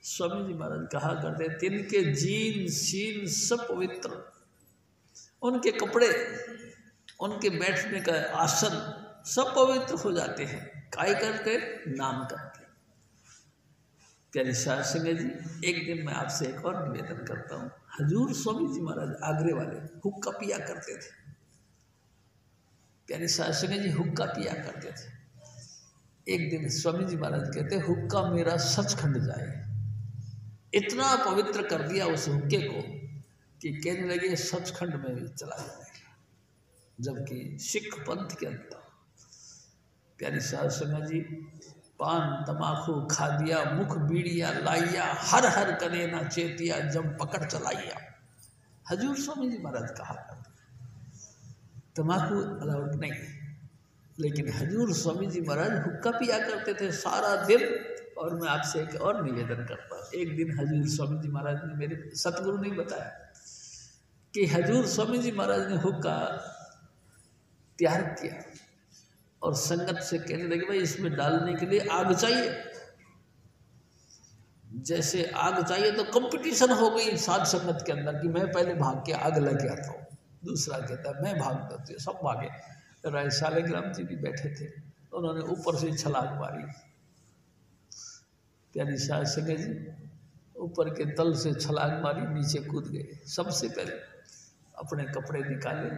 स्वामी जी महाराज कहा करते, तिनके जीन सीन सब पवित्र, उनके कपड़े, उनके बैठने का आसन सब पवित्र हो जाते हैं। काय करके? नाम करके। प्यारी साध संगत जी, एक दिन मैं आपसे एक और निवेदन करता हूँ। हजूर स्वामी जी महाराज आगरे वाले हुक्का पिया करते थे। प्यारी साध संगत जी हुक्का पिया करते थे। एक दिन स्वामी जी महाराज कहते, हुक्का मेरा सचखंड जाए। इतना पवित्र कर दिया उस हुक्के को कि कहने लगे सचखंड में भी चला जाएगा। जबकि सिख पंथ के अंदर प्यारी साध संगत जी पान तमाकू खा दिया, मुख बीड़िया लाइया, हर हर कने ना चेतिया, जब पकड़ चलाइया। हजूर स्वामी जी महाराज कहा करते तमाकू अलाउड नहीं, लेकिन हजूर स्वामी जी महाराज हुक्का पिया करते थे सारा दिन। और मैं आपसे एक और निवेदन करता हूँ। एक दिन हजूर स्वामी जी महाराज ने, मेरे सतगुरु ने बताया कि हजूर स्वामी जी महाराज ने हुक्का तैयार किया और संगत से कहने लगे, भाई इसमें डालने के लिए आग चाहिए। जैसे आग चाहिए तो कंपटीशन हो गई साध संगत के अंदर कि मैं पहले भाग के आग लेके आता हूँ, दूसरा कहता है मैं भागता हूँ, सब भागे। राय शालिग्राम जी भी बैठे थे, उन्होंने ऊपर से छलांग मारी। प्यारी साध संगत जी ऊपर के तल से छलांग मारी, नीचे कूद गए। सबसे पहले अपने कपड़े निकाले,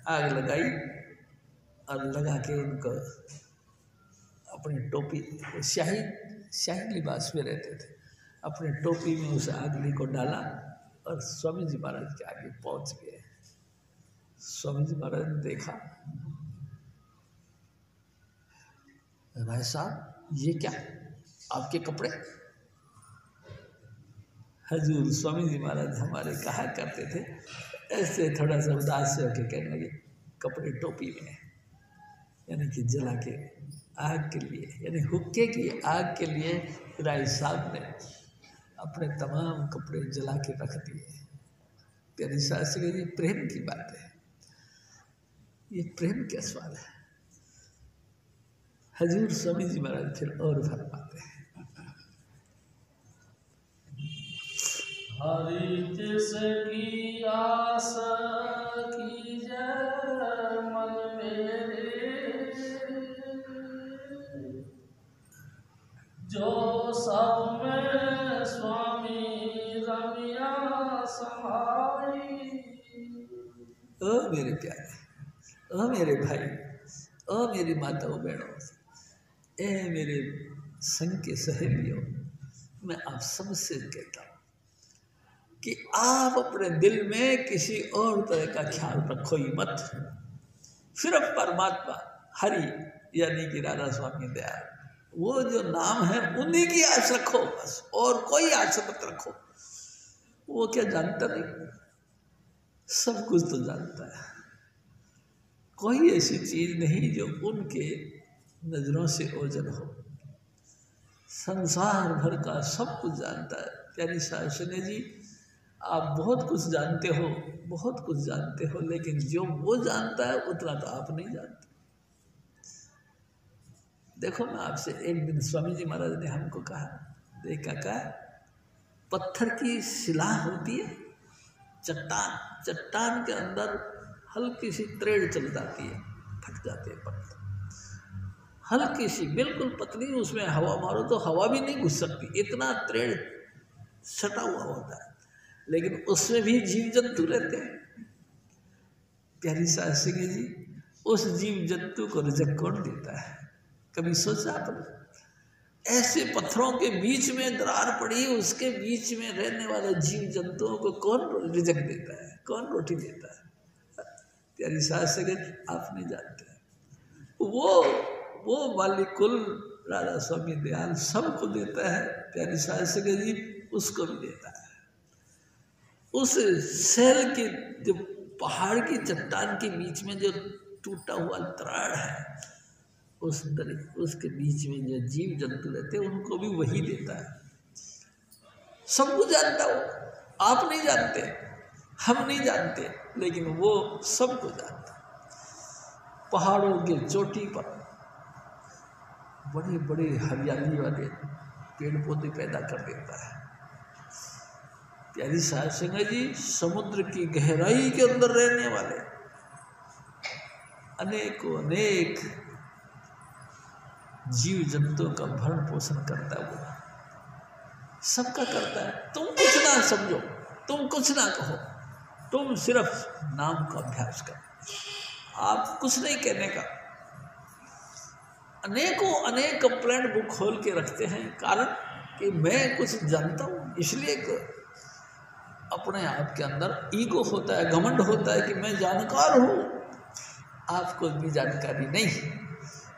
आग लगाई और लगा के उनको अपनी टोपी, शाही लिबास में रहते थे, अपने टोपी में उस अग्नि को डाला और स्वामी जी महाराज के आगे पहुंच गए। स्वामी जी महाराज ने देखा, राय साहब ये क्या आपके कपड़े? हजूर स्वामी जी महाराज हमारे कहा करते थे, ऐसे थोड़ा सा उदास से होकर कहने लगे, कपड़े टोपी में, यानी कि जला के आग के लिए, यानी हुक्के की आग के लिए राय साहब ने अपने तमाम कपड़े जला के रख दिए। प्यारी शास्त्री जी, प्रेम की बात है, ये प्रेम का सवाल है। हजूर स्वामी जी महाराज फिर और फरमाते हैं, हरि जिसकी आस की जय मन मेरे, जो सब में स्वामी रमिया समाई। ओ मेरे प्यारे, ओ मेरे भाई, ओ मेरी माताओं बहनों, ए मेरे संग के सहेलियों, मैं आप सबसे कहता हूँ कि आप अपने दिल में किसी और तरह का ख्याल रखो ही मत। सिर्फ परमात्मा हरि यानी कि राधा स्वामी दयाल, वो जो नाम है उन्हीं की आस रखो बस, और कोई आस मत रखो। वो क्या जानता नहीं, सब कुछ तो जानता है। कोई ऐसी चीज नहीं जो उनके नजरों से ओझल हो। संसार भर का सब कुछ जानता है। प्यारी शास्त्री जी, आप बहुत कुछ जानते हो, बहुत कुछ जानते हो, लेकिन जो वो जानता है उतना तो आप नहीं जानते। देखो, मैं आपसे एक दिन स्वामी जी महाराज ने हमको कहा, देखा क्या, पत्थर की शिला होती है, चट्टान, चट्टान के अंदर हल्की सी त्रेड़ चल जाती है, फट जाते हैं पत्थर, हल्की सी बिल्कुल पतली, उसमें हवा मारो तो हवा भी नहीं घुस सकती, इतना त्रेड़ सटा हुआ होता है, लेकिन उसमें भी जीव जंतु रहते हैं। प्यारी शास्त्री जी, उस जीव जंतु को रिजक कौन देता है? कभी सोचा आपने? ऐसे पत्थरों के बीच में दरार पड़ी, उसके बीच में रहने वाले जीव जंतुओं को कौन रिजक देता है, कौन रोटी देता है? प्यारी सास संगत आप नहीं जानते। वो मालिकुल राधा स्वामी दयाल सबको देता है। प्यारी सास संगत जी उसको भी देता है। उस सेल के जो पहाड़ की चट्टान के बीच में जो टूटा हुआ दरार है, उसके बीच में जो जीव जंतु रहते हैं उनको भी वही देता है। सब कुछ जानता हो, आप नहीं जानते, हम नहीं जानते, लेकिन वो सब कुछ जानता है। पहाड़ों की चोटी पर बड़े बड़े हरियाली वाले पेड़ पौधे पैदा कर देता है। प्यारी साध संगत जी, समुद्र की गहराई के अंदर रहने वाले अनेक जीव जंतुओं का भरण पोषण करता है, वो सबका करता है। तुम कुछ ना समझो, तुम कुछ ना कहो, तुम सिर्फ नाम का अभ्यास करो। आप कुछ नहीं कहने का। अनेक कंप्लेंट बुक खोल के रखते हैं, कारण कि मैं कुछ जानता हूँ, इसलिए अपने आप के अंदर ईगो होता है, घमंड होता है कि मैं जानकार हूँ। आपको भी जानकारी नहीं।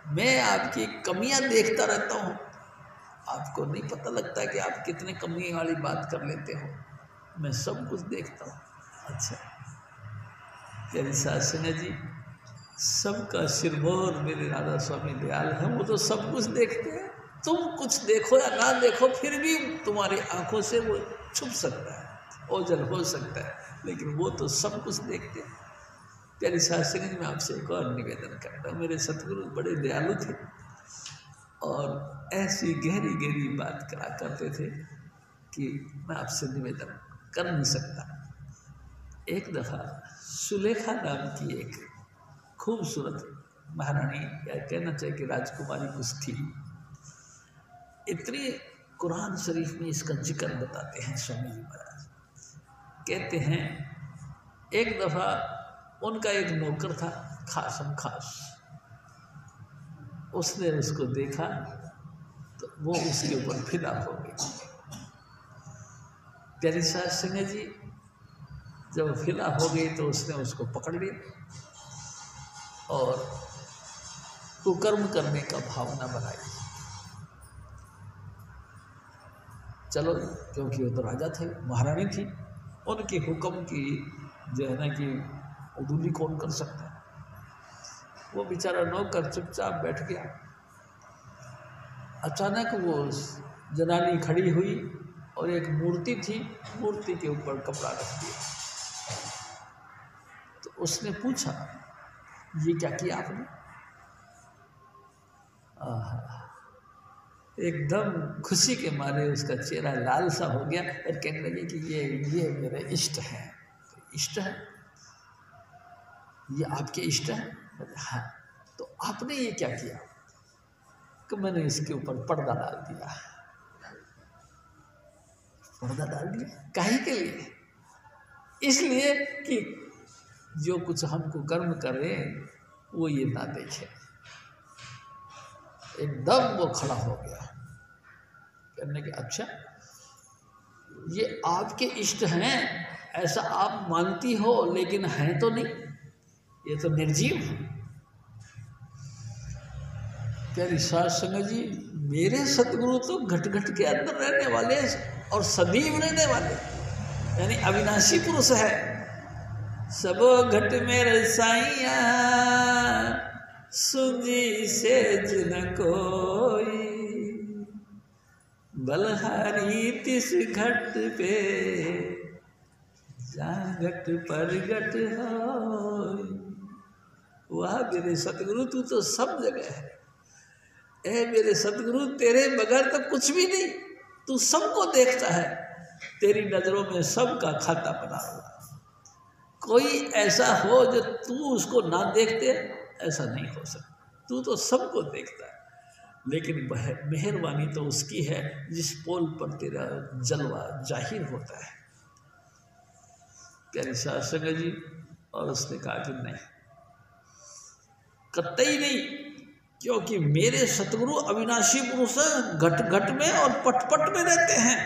मैं आपकी कमियां देखता रहता हूँ, आपको नहीं पता लगता कि आप कितने कमी वाली बात कर लेते हो। मैं सब कुछ देखता हूँ। अच्छा प्यारी साध संगत जी, सबका सिरमौर मेरे राधा स्वामी दयाल है, वो तो सब कुछ देखते हैं। तुम कुछ देखो या ना देखो, फिर भी तुम्हारी आंखों से वो छुप सकता है, ओझल हो सकता है, लेकिन वो तो सब कुछ देखते हैं। प्यारी साध संगत जी, मैं आपसे एक और निवेदन करता हूँ। मेरे सतगुरु बड़े दयालु थे और ऐसी गहरी गहरी बात करा करते थे कि मैं आपसे निवेदन कर नहीं सकता। एक दफ़ा सुलेखा नाम की एक खूबसूरत महारानी, या कहना चाहिए कि राजकुमारी कुछ थी। इतनी कुरान शरीफ में इसका जिक्र बताते हैं स्वामी जी महाराज। कहते हैं एक दफ़ा उनका एक नौकर था, खासम खास। उसने उसको देखा तो वो उसके ऊपर फिदा हो गई। प्यारी साध संगत जी, जब फिदा हो गई तो उसने उसको पकड़ लिया और कुकर्म करने का भावना बनाई। चलो, क्योंकि वो तो राजा थे, महारानी थी, उनके हुक्म की जो है ना कि उदूली कौन कर सकता है। वो बेचारा नौकर चुपचाप बैठ गया। अचानक वो जनानी खड़ी हुई और एक मूर्ति थी, मूर्ति के ऊपर कपड़ा रख दिया। तो उसने पूछा, ये क्या किया आपने? एकदम खुशी के मारे उसका चेहरा लाल सा हो गया और कहने लगे कि ये मेरे इष्ट हैं। इष्ट है? ये आपके इष्ट है? हाँ। तो आपने ये क्या किया? कि मैंने इसके ऊपर पर्दा डाल दिया। पर्दा डाल दिया काहे के लिए? इसलिए कि जो कुछ हमको कर्म करे वो ये ना देखे। एकदम वो खड़ा हो गया, कहने के अच्छा ये आपके इष्ट हैं, ऐसा आप मानती हो, लेकिन हैं तो नहीं, ये तो निर्जीव है। प्यारी साध संगत जी, मेरे सतगुरु तो घट घट के अंदर रहने वाले और सदैव रहने वाले, यानी अविनाशी पुरुष है। सब घट मेरे साइया सुजी से जिन कोई, बलहारी तिस घट पे जा घट पर घट हो। वाह मेरे सतगुरु, तू तो सब जगह है। ए मेरे सतगुरु, तेरे बगैर तो कुछ भी नहीं, तू सबको देखता है। तेरी नजरों में सबका खाता बना हुआ। कोई ऐसा हो जो तू उसको ना देखते, ऐसा नहीं हो सकता। तू तो सबको देखता है, लेकिन मेहरबानी तो उसकी है जिस पोल पर तेरा जलवा जाहिर होता है। प्यारी साध संगत जी, और उसने कहा कि नहीं, कतई नहीं, क्योंकि मेरे सतगुरु अविनाशी पुरुष घट घट में और पट पट में रहते हैं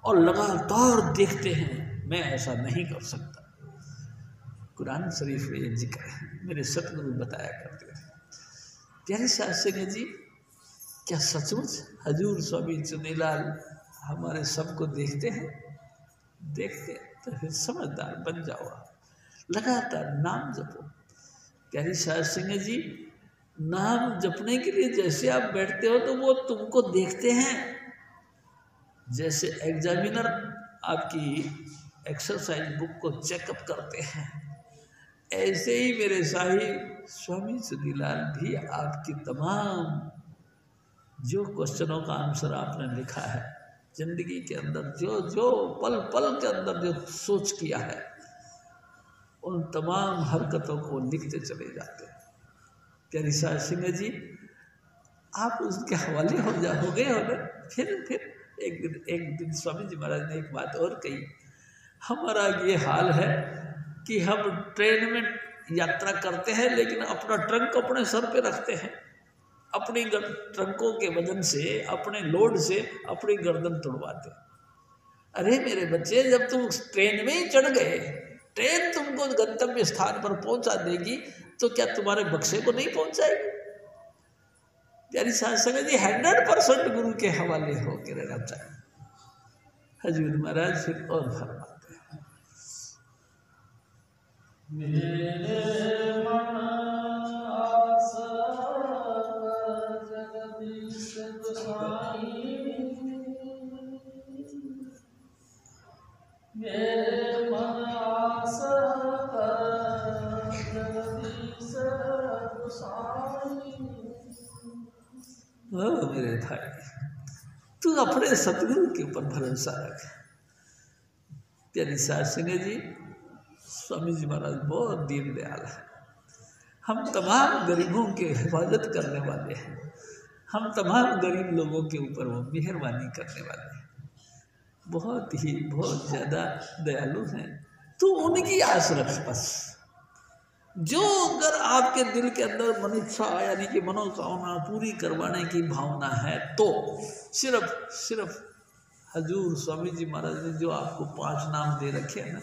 और लगातार देखते हैं। मैं ऐसा नहीं कर सकता। कुरान शरीफ में ये जिक्र है, मेरे सतगुरु बताया करते थे। प्यारे साहब सिंह जी, क्या सचमुच हजूर स्वामी चुनीलाल हमारे सबको देखते हैं? देखते हैं तो फिर समझदार बन जाओ, लगातार नाम जपो। प्यारी साहब सिंह जी, नाम जपने के लिए जैसे आप बैठते हो तो वो तुमको देखते हैं। जैसे एग्जामिनर आपकी एक्सरसाइज बुक को चेकअप करते हैं, ऐसे ही मेरे साहिब स्वामी चुनीलाल भी आपकी तमाम जो क्वेश्चनों का आंसर आपने लिखा है, जिंदगी के अंदर जो जो पल पल के अंदर जो सोच किया है, उन तमाम हरकतों को लिखते चले जाते हैं। प्यारी साहब सिंह जी, आप उसके हवाले हो गए हो ना। फिर एक दिन स्वामी जी महाराज ने एक बात और कही, हमारा ये हाल है कि हम ट्रेन में यात्रा करते हैं लेकिन अपना ट्रंक अपने सर पे रखते हैं, अपनी ट्रंकों के वजन से, अपने लोड से अपनी गर्दन तोड़वाते। अरे मेरे बच्चे, जब तुम ट्रेन में ही चढ़ गए, ट्रेन तुमको गंतव्य स्थान पर पहुंचा देगी, तो क्या तुम्हारे बक्से को नहीं पहुंचाएगी? प्यारी साहब संगत जी, 100% गुरु के हवाले होकर रहना चाहिए। हजूर महाराज फिर और फरमाते हैं, मेरे मन आशा जगदीश गोसाई, मेरे मन आशा जगदीश गोसाई। मेरे भाई, तू अपने सतगुरु के ऊपर भरोसा रख। प्यारी साहब सिंह जी, स्वामी जी महाराज बहुत दीन दयाल है। हम तमाम गरीबों की हिफाजत करने वाले हैं, हम तमाम गरीब लोगों के ऊपर वो मेहरबानी करने वाले हैं, बहुत ज़्यादा दयालु हैं। तो उनकी आस रख बस। जो अगर आपके दिल के अंदर मनीषा यानी कि मनोकामना पूरी करवाने की भावना है, तो सिर्फ हजूर स्वामी जी महाराज ने जो आपको 5 नाम दे रखे हैं ना,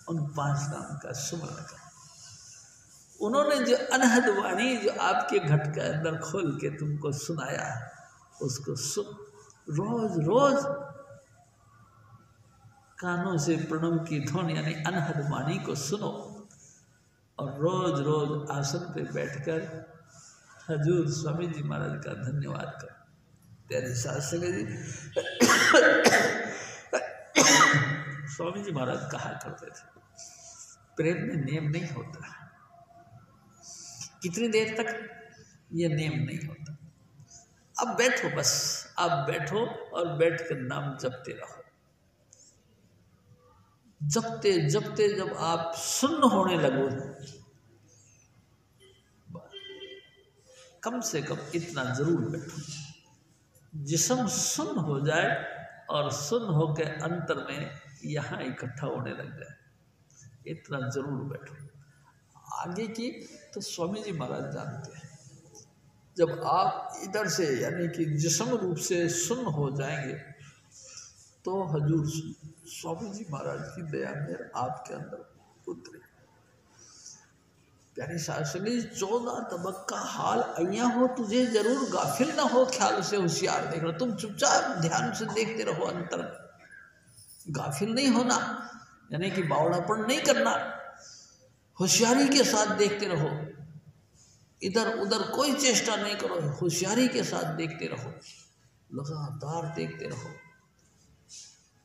उन 5 नाम का सुमरण कर। उन्होंने जो अनहद वाणी जो आपके घट के अंदर खोल के तुमको सुनाया, उसको सुन। रोज रोज कानों से प्रणव की धुन यानी अनहद वाणी को सुनो, और रोज रोज आसन पे बैठकर हजूर स्वामी जी महाराज का धन्यवाद करो। तेरे शास्त्र जी स्वामी जी महाराज कहा करते थे, प्रेम में नियम नहीं होता। कितनी देर तक ये नियम नहीं होता। अब बैठो, बस आप बैठो और बैठकर नाम जपते रहो। जपते जपते जब आप सुन्न होने लगो, कम से कम इतना जरूर बैठो, जिस्म सुन्न हो जाए और सुन्न होकर अंतर में यहाँ इकट्ठा होने लग जाए, इतना जरूर बैठो। आगे की तो स्वामी जी महाराज जानते हैं। जब आप इधर से यानी कि जिस्म रूप से सुन्न हो जाएंगे, तो हजूर स्वामी जी महाराज की दया मेर आपके अंदर उतरे। प्यारी शास्त्री, 14 तबक का हाल अइया हो, तुझे जरूर गाफिल ना हो, ख्याल से होशियार देख रहा। तुम चुपचाप ध्यान से देखते रहो अंतर में, गाफिल नहीं होना, यानी कि बावड़ापन नहीं करना, होशियारी के साथ देखते रहो। इधर उधर कोई चेष्टा नहीं करो, होशियारी के साथ देखते रहो, लगातार देखते रहो।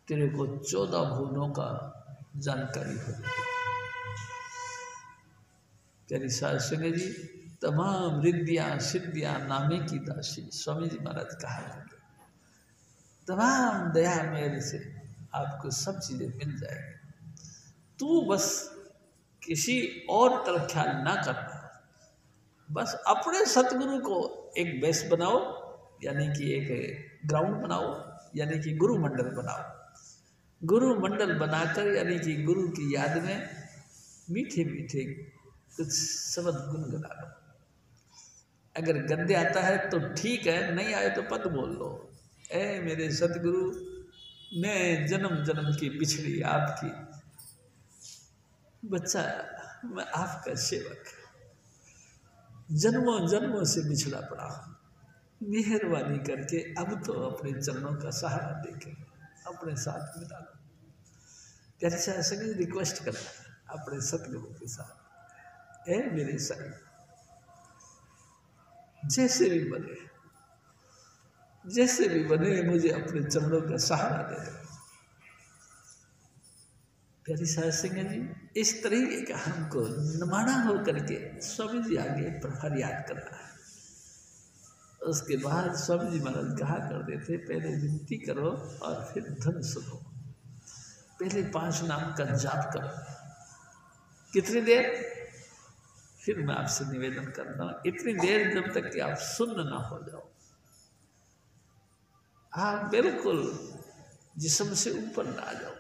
तेरे को 14 भुवनों का जानकारी हो। प्यारी साहब सिंह जी, तमाम रिद्धियाँ सिद्धियाँ नामे की दासी, स्वामी जी महाराज कहा करते, तमाम दया मेरे से आपको सब चीज़ें मिल जाएगी। तू बस किसी और तरफ ख्याल ना करना, बस अपने सतगुरु को एक बेस बनाओ, यानी कि एक ग्राउंड बनाओ, यानी कि गुरु मंडल बनाओ। गुरु मंडल बनाकर यानी कि गुरु की याद में मीठे मीठे कुछ शब्द गुनगुना लो। अगर गद्य आता है तो ठीक है, नहीं आए तो पद बोल लो। ए मेरे सतगुरु, मैं जन्म जन्म की बिछड़ी आपकी बच्चा, मैं आपका सेवक, जन्मों जन्मों से बिछड़ा पड़ा हूँ, मेहरबानी करके अब तो अपने चरणों का सहारा देके अपने साथ मिला लो। प्यारे साहब संग रिक्वेस्ट करना अपने सतगुरु के साथ, ए मेरे साईं, जैसे भी बने मुझे अपने चरणों का सहारा दे दो। प्यारी साध संगत जी, इस तरीके का हमको नमाना हो करके स्वामी जी आगे फरियाद करना है। उसके बाद स्वामी जी महाराज कहा करते थे, पहले विनती करो और फिर धन सुनो, पहले 5 नाम का जाप करो। कितनी देर? फिर मैं आपसे निवेदन करता हूँ, इतनी देर जब तक कि आप सुन्न ना हो जाओ। आप बिल्कुल जिस्म से ऊपर ना आ जाओ।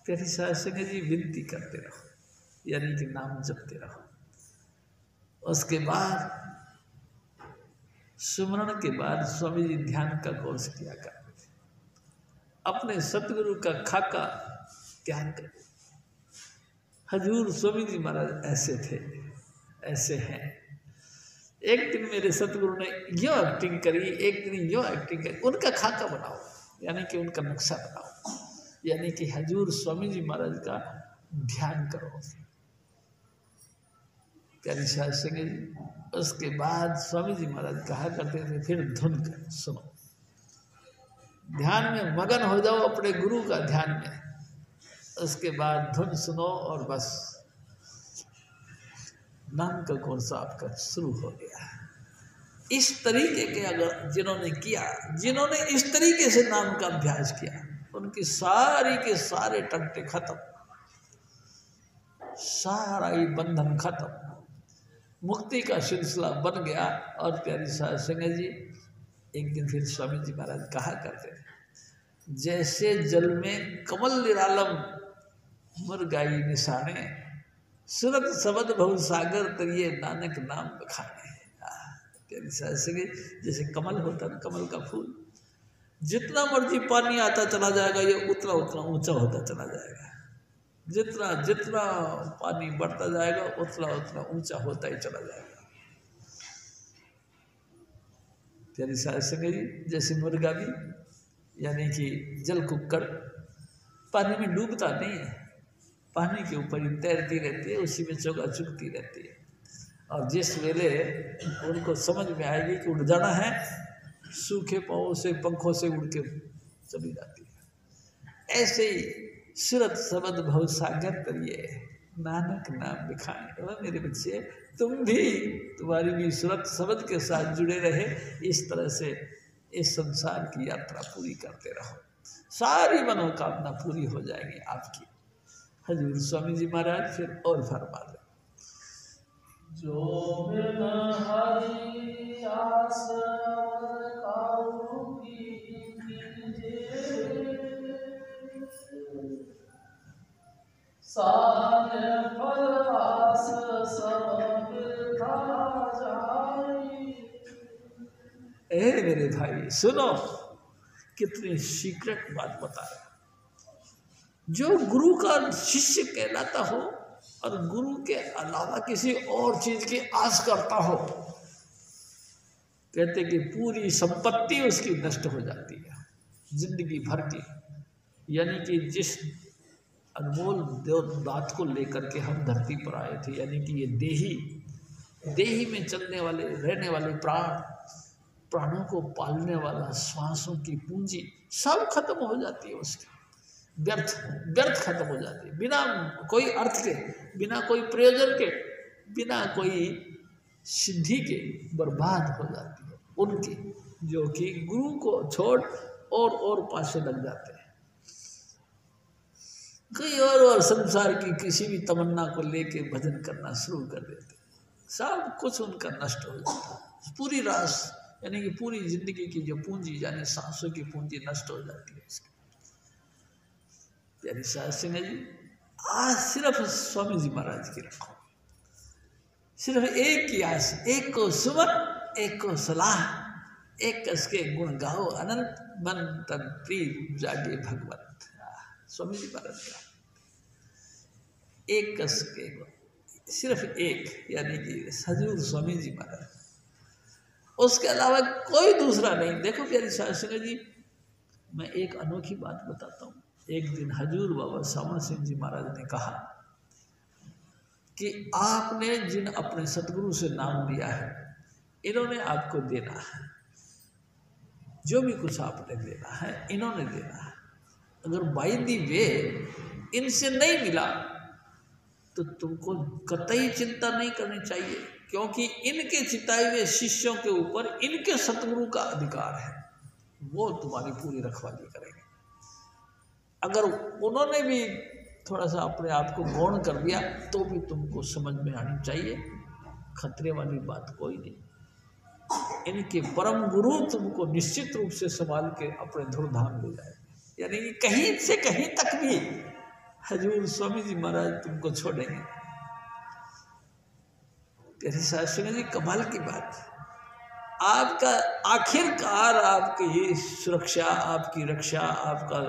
प्यारी साध संगत जी, विनती करते रहो, यानी कि नाम जपते रहो। उसके बाद सुमरण के बाद स्वामी जी ध्यान का कोर्स किया करते थे। अपने सतगुरु का खाका ज्ञान करो। हजूर स्वामी जी महाराज ऐसे थे, ऐसे हैं। एक दिन मेरे सतगुरु ने यो एक्टिंग करी, एक दिन यो एक्टिंग करी। उनका खाका बनाओ, यानी कि उनका नक्शा बनाओ, यानी कि हजूर स्वामी जी महाराज का ध्यान करो। प्यारी साध संगत जी, उसके बाद स्वामी जी महाराज कहा करते थे, फिर धुन कर सुनो, ध्यान में मगन हो जाओ अपने गुरु का ध्यान में। उसके बाद धुन सुनो और बस नाम का कोर्स आपका शुरू हो गया। इस तरीके के अगर जिन्होंने इस तरीके से नाम का अभ्यास किया, उनकी सारी के सारे टंटे खत्म, सारा ही बंधन खत्म, मुक्ति का सिलसिला बन गया। और प्यारी साध संगत जी, एक दिन फिर स्वामी जी महाराज कहा करते थे, जैसे जल में कमल निरालम मुरगाई निशाने, सुरत सबद बहु सागर तरिए नानक नाम बखाने। प्यारी साध संगत, जैसे कमल होता है, कमल का फूल, जितना मर्जी पानी आता चला जाएगा, ये उतना उतना ऊंचा होता चला जाएगा। जितना जितना पानी बढ़ता जाएगा, उतना उतना ऊंचा होता ही चला जाएगा। प्यारी साध संगत जी, जैसे मुर्गा भी, यानी कि जल कुक्कड़, पानी में डूबता नहीं है, पानी के ऊपर ही तैरती रहती है, उसी में चौगा चुगती रहती है। और जिस वेले उनको समझ में आएगी कि उड़ जाना है, सूखे पाँव से, पंखों से उड़ के चली जाती है। ऐसे ही सुरत सबद भव सागर तरिए नानक नाम बिखाने। और मेरे बच्चे, तुम भी, तुम्हारी भी सुरत सबद के साथ जुड़े रहे, इस तरह से इस संसार की यात्रा पूरी करते रहो, सारी मनोकामना पूरी हो जाएगी आपकी। हजूर स्वामी जी महाराज फिर और फरमा दे, जो बिन हरि आस काऊ कीजे, सारे फल आस सब बिरथा जाई। ए मेरे भाई सुनो, कितनी सीक्रेट बात बता रहे। जो गुरु का शिष्य कहलाता हो और गुरु के अलावा किसी और चीज की आस करता हो, कहते कि पूरी संपत्ति उसकी नष्ट हो जाती है, जिंदगी भर की। यानी कि जिस अनमोल दात को लेकर के हम धरती पर आए थे, यानी कि ये देही में चलने वाले, रहने वाले प्राणों को पालने वाला श्वासों की पूंजी सब खत्म हो जाती है उसकी, व्यर्थ खत्म हो जाती है, बिना कोई अर्थ के, बिना कोई प्रयोजन के, बिना कोई सिद्धि के बर्बाद हो जाती है उनकी, जो कि गुरु को छोड़ और पासे लग जाते हैं, कई और संसार की किसी भी तमन्ना को लेके भजन करना शुरू कर देते हैं। सब कुछ उनका नष्ट हो जाता है, पूरी रास, यानी कि पूरी जिंदगी की जो पूंजी, यानी सांसों की पूंजी नष्ट हो जाती है इसकी। प्यारी साध संगत जी, आज सिर्फ स्वामी जी महाराज की रखो, सिर्फ एक की आस, एक को सुमन, एक को सलाह, एक कस के गुण गाओ अनंत, मन तन प्रीत जागे भगवत। स्वामी जी महाराज का एक कस के गुण, सिर्फ एक, यानी कि हजूर स्वामी जी महाराज, उसके अलावा कोई दूसरा नहीं। देखो प्यारी साध संगत जी, मैं एक अनोखी बात बताता हूँ। एक दिन हजूर बाबा सामन सिंह जी महाराज ने कहा कि आपने जिन अपने सतगुरु से नाम लिया है, इन्होंने आपको देना है, जो भी कुछ आपने देना है इन्होंने देना है। अगर बाई दी वे इनसे नहीं मिला तो तुमको कतई चिंता नहीं करनी चाहिए, क्योंकि इनके चिताए हुए शिष्यों के ऊपर इनके सतगुरु का अधिकार है, वो तुम्हारी पूरी रखवाली करेंगे। अगर उन्होंने भी थोड़ा सा अपने आप को गौण कर दिया तो भी तुमको समझ में आनी चाहिए, खतरे वाली बात कोई नहीं। इनके परम गुरु तुमको निश्चित रूप से संभाल के अपने धुरधाम ले जाएंगे, यानी कि कहीं से कहीं तक भी हजूर स्वामी जी महाराज तुमको छोड़ेंगे। कैसी शास्त्री जी, कमाल की बात। आपका आखिरकार आपकी सुरक्षा, आपकी रक्षा, आपका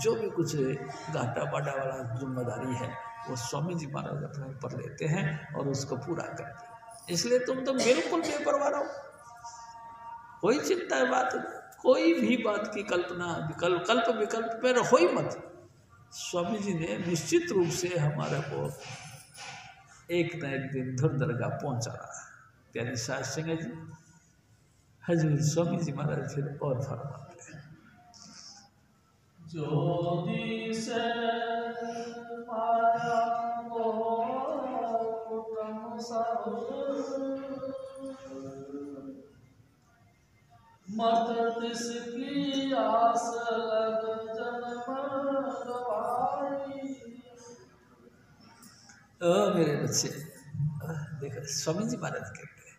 जो भी कुछ घाटा बाटा वाला जिम्मेदारी है वो स्वामी जी महाराज अपने ऊपर लेते हैं और उसको पूरा करते हैं। इसलिए तुम तो बिल्कुल बेपरवाह रहो, कोई चिंता है बात, कोई भी बात की कल्पना कल्प विकल्प पे रहो ही मत। स्वामी जी ने निश्चित रूप से हमारे को एक न एक दिन धुर दरगाह पहुँचा रहा है। प्यारी साध संगत जी, हजूर स्वामी जी महाराज फिर और फरमाते हैं, ज्योति से माया को कुटुम सब, मत तिसकी आस लग जन्म गवाई। ओ मेरे बच्चे, देखो स्वामी जी महाराज कहते हैं,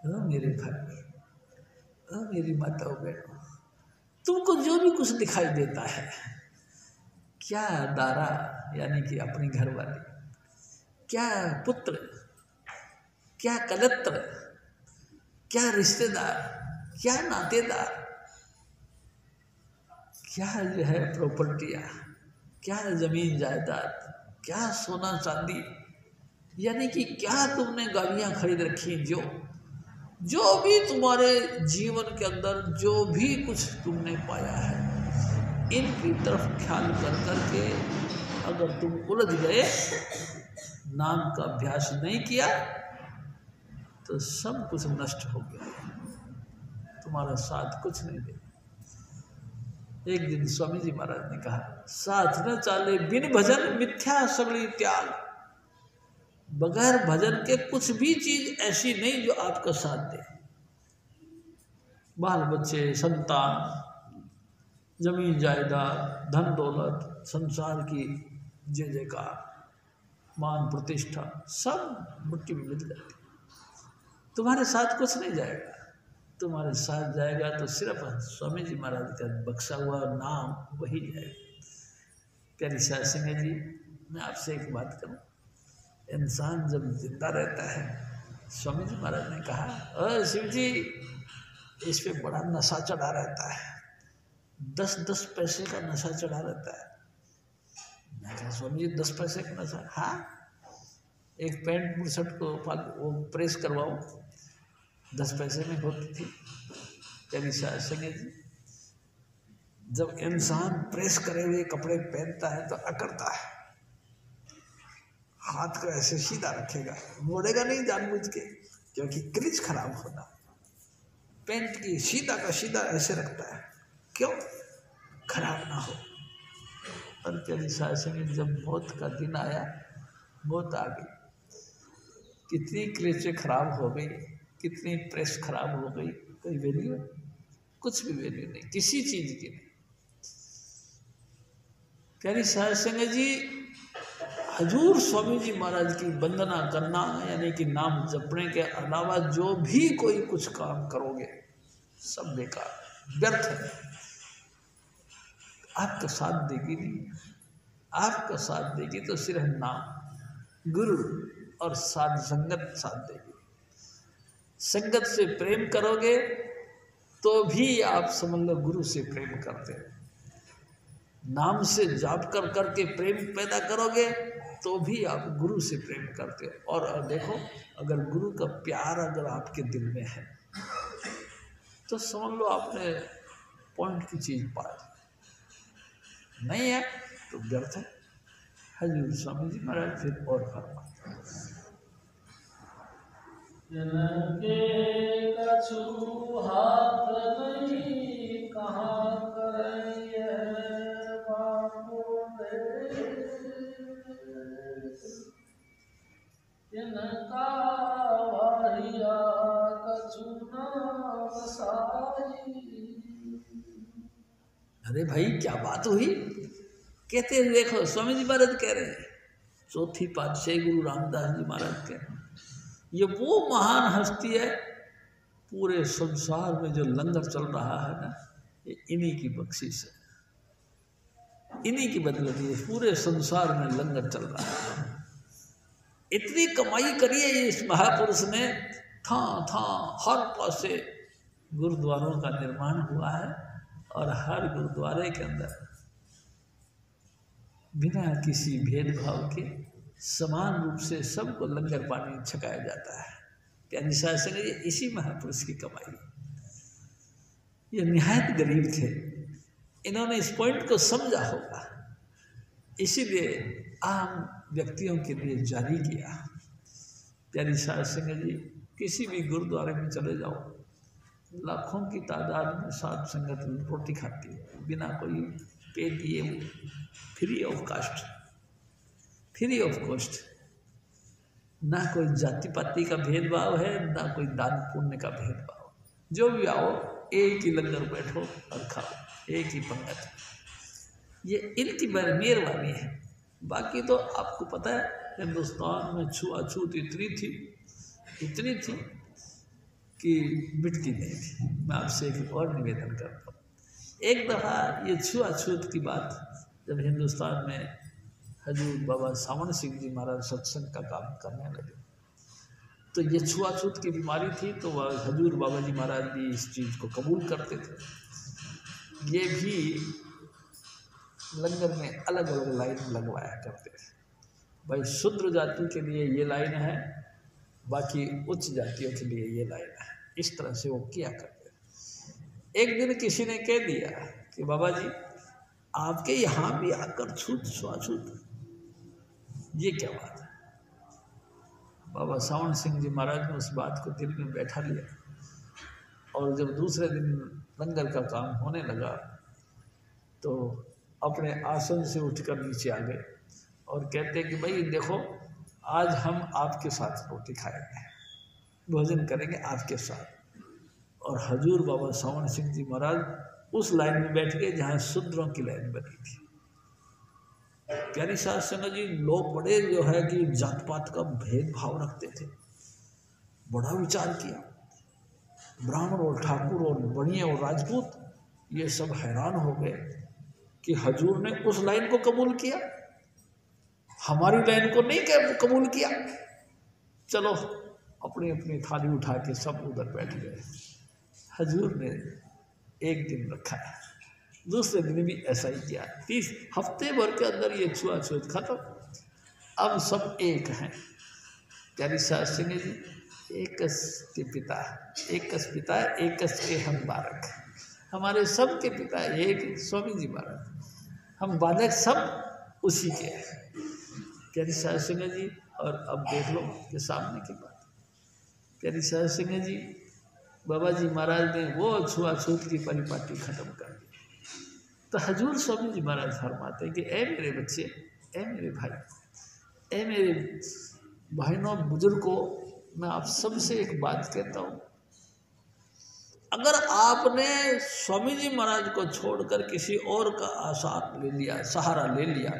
ओ मेरे भाई, ओ मेरी माताओं बहनों, तुमको जो भी कुछ दिखाई देता है, क्या दारा यानी कि अपनी घरवाली, क्या पुत्र, क्या कलत्र, क्या रिश्तेदार, क्या नातेदार, क्या जो है प्रॉपर्टियाँ, क्या जमीन जायदाद, क्या सोना चांदी, यानी कि क्या तुमने गाड़ियाँ खरीद रखी, जो भी तुम्हारे जीवन के अंदर जो भी कुछ तुमने पाया है, इनकी तरफ ख्याल कर करके अगर तुम उलझ गए, नाम का अभ्यास नहीं किया, तो सब कुछ नष्ट हो गया, तुम्हारा साथ कुछ नहीं दे। एक दिन स्वामी जी महाराज ने कहा, साथ न चाले बिन भजन मिथ्या सगली त्याग। बगैर भजन के कुछ भी चीज ऐसी नहीं जो आपका साथ दे। बाल बच्चे, संतान, जमीन जायदाद, धन दौलत, संसार की जय जयकार, मान प्रतिष्ठा, सब मिट्टी में मिल जाती, तुम्हारे साथ कुछ नहीं जाएगा। तुम्हारे साथ जाएगा तो सिर्फ स्वामी जी महाराज का बख्शा हुआ नाम वही जाएगा। प्यारी साध संगत जी, मैं आपसे एक बात करूं, इंसान जब जिंदा रहता है, स्वामी जी महाराज ने कहा, शिव जी इस पे बड़ा नशा चढ़ा रहता है, 10-10 पैसे का नशा चढ़ा रहता है। मैं कहा, स्वामी जी 10 पैसे का नशा? हाँ, एक पैंट बुरसट को वो प्रेस करवाओ, 10 पैसे में होती थी। प्यारी साध संगत जी, जब इंसान प्रेस करे हुए कपड़े पहनता है तो अकड़ता है, हाथ को ऐसे सीधा रखेगा, मोड़ेगा नहीं जानबूझ के, क्योंकि क्रीज खराब होना। पेंट की सीधा का सीधा ऐसे रखता है, क्यों? खराब ना हो। और प्यारी साध संगत, जब मौत का दिन आया, मौत आ गई, कितनी क्रीचें खराब हो गई, कितनी प्रेस खराब हो गई, कोई वैल्यू? कुछ भी वैल्यू नहीं, किसी चीज की नहीं। प्यारी साध संगत जी, हजूर स्वामी जी महाराज की वंदना करना, यानी कि नाम जपने के अलावा जो भी कोई कुछ काम करोगे सब बेकार, व्यर्थ है। आपका साथ देगी नहीं, आपका साथ देगी तो सिर्फ नाम, गुरु और साध संगत साथ देगी। संगत से प्रेम करोगे तो भी आप समझ लो गुरु से प्रेम करते हो। नाम से जाप कर करके प्रेम पैदा करोगे तो भी आप गुरु से प्रेम करते हो। और देखो, अगर गुरु का प्यार अगर आपके दिल में है तो समझ लो आपने पॉइंट की चीज पाई। नहीं है तो व्यर्थ है। हजूर स्वामी जी महाराज फिर और फरमाते हैं, जिनके कछु हाथ नहीं कहाँ करेंगे बापू दे, जिनका वाहिया कछु न बसाई। अरे भाई क्या बात हुई। कहते हैं देखो स्वामी जी महाराज कह रहे हैं, चौथी पातशाही गुरु रामदास जी महाराज कह रहे हैं, ये वो महान हस्ती है, पूरे संसार में जो लंगर चल रहा है ना, ये इन्हीं की बख्शिश है, इन्हीं की बदौलत ये पूरे संसार में लंगर चल रहा है। इतनी कमाई करी है इस महापुरुष ने, था हर पासे गुरुद्वारों का निर्माण हुआ है और हर गुरुद्वारे के अंदर बिना किसी भेदभाव के समान रूप से सबको लंगर पानी छकाया जाता है। प्यारी साध संगत, ये इसी महापुरुष की कमाई। ये निहायत गरीब थे, इन्होंने इस पॉइंट को समझा होगा, इसीलिए आम व्यक्तियों के लिए जारी किया। प्यारी साध संगत जी, किसी भी गुरुद्वारे में चले जाओ, लाखों की तादाद में साध संगत रोटी खाती है बिना कोई पे दिए, free of caste, free of cost. ना कोई जाति पाति का भेदभाव है, ना कोई दान पुण्य का भेदभाव। जो भी आओ एक ही लंगर बैठो और खाओ, एक ही पंगत। ये इनकी मेहरबानी है। बाकी तो आपको पता है हिंदुस्तान में छुआछूत इतनी थी कि मिटती नहीं थी। मैं आपसे एक और निवेदन करता हूँ, एक दफ़ा ये छुआछूत की बात जब हिंदुस्तान में हजूर बाबा सावन सिंह जी महाराज सत्संग का काम करने लगे, तो ये छुआछूत की बीमारी थी, तो वह हजूर बाबा जी महाराज भी इस चीज़ को कबूल करते थे। ये भी लंगर में अलग अलग लाइन लगवाया करते थे। भाई शूद्र जाति के लिए ये लाइन है, बाकी उच्च जातियों के लिए ये लाइन है। इस तरह से वो किया करते थे। एक दिन किसी ने कह दिया कि बाबा जी आपके यहाँ भी आकर छूत, ये क्या बात है। बाबा सावन सिंह जी महाराज ने उस बात को दिल में बैठा लिया, और जब दूसरे दिन लंगर का काम होने लगा तो अपने आसन से उठकर नीचे आ गए और कहते कि भाई देखो, आज हम आपके साथ रोटी खाएंगे, भोजन करेंगे आपके साथ। और हजूर बाबा सावन सिंह जी महाराज उस लाइन में बैठ गए जहाँ शूद्रों की लाइन बनी थी। प्यारी साध संगत जी, लोग बड़े जो है कि जात पात का भेदभाव रखते थे, बड़ा विचार किया। ब्राह्मण और ठाकुर और बनिए और राजपूत ये सब हैरान हो गए कि हजूर ने उस लाइन को कबूल किया, हमारी लाइन को नहीं कबूल किया। चलो अपनी अपनी थाली उठा के सब उधर बैठ गए। हजूर ने एक दिन रखा है, दूसरे दिन भी ऐसा ही किया। 30 हफ्ते भर के अंदर ये छुआछूत खत्म। अब सब एक हैं। प्यारी साध संगत जी, एकस के पिता, एकस पिता एकस के हम बालक। हमारे सब के पिता एक स्वामी जी महाराज, हम बालक सब उसी के हैं। प्यारी साध संगत जी, और अब देख लो कि सामने की बात। प्यारी साध संगत जी, बाबा जी महाराज ने वो छुआछूत की परिपाटी खत्म कर दी। तो हजूर स्वामी जी महाराज फरमाते हैं कि ए मेरे बच्चे, ए मेरे भाई, ए मेरे बहनों बुजुर्गों, मैं आप सबसे एक बात कहता हूँ, अगर आपने स्वामी जी महाराज को छोड़कर किसी और का आसार ले लिया, सहारा ले लिया,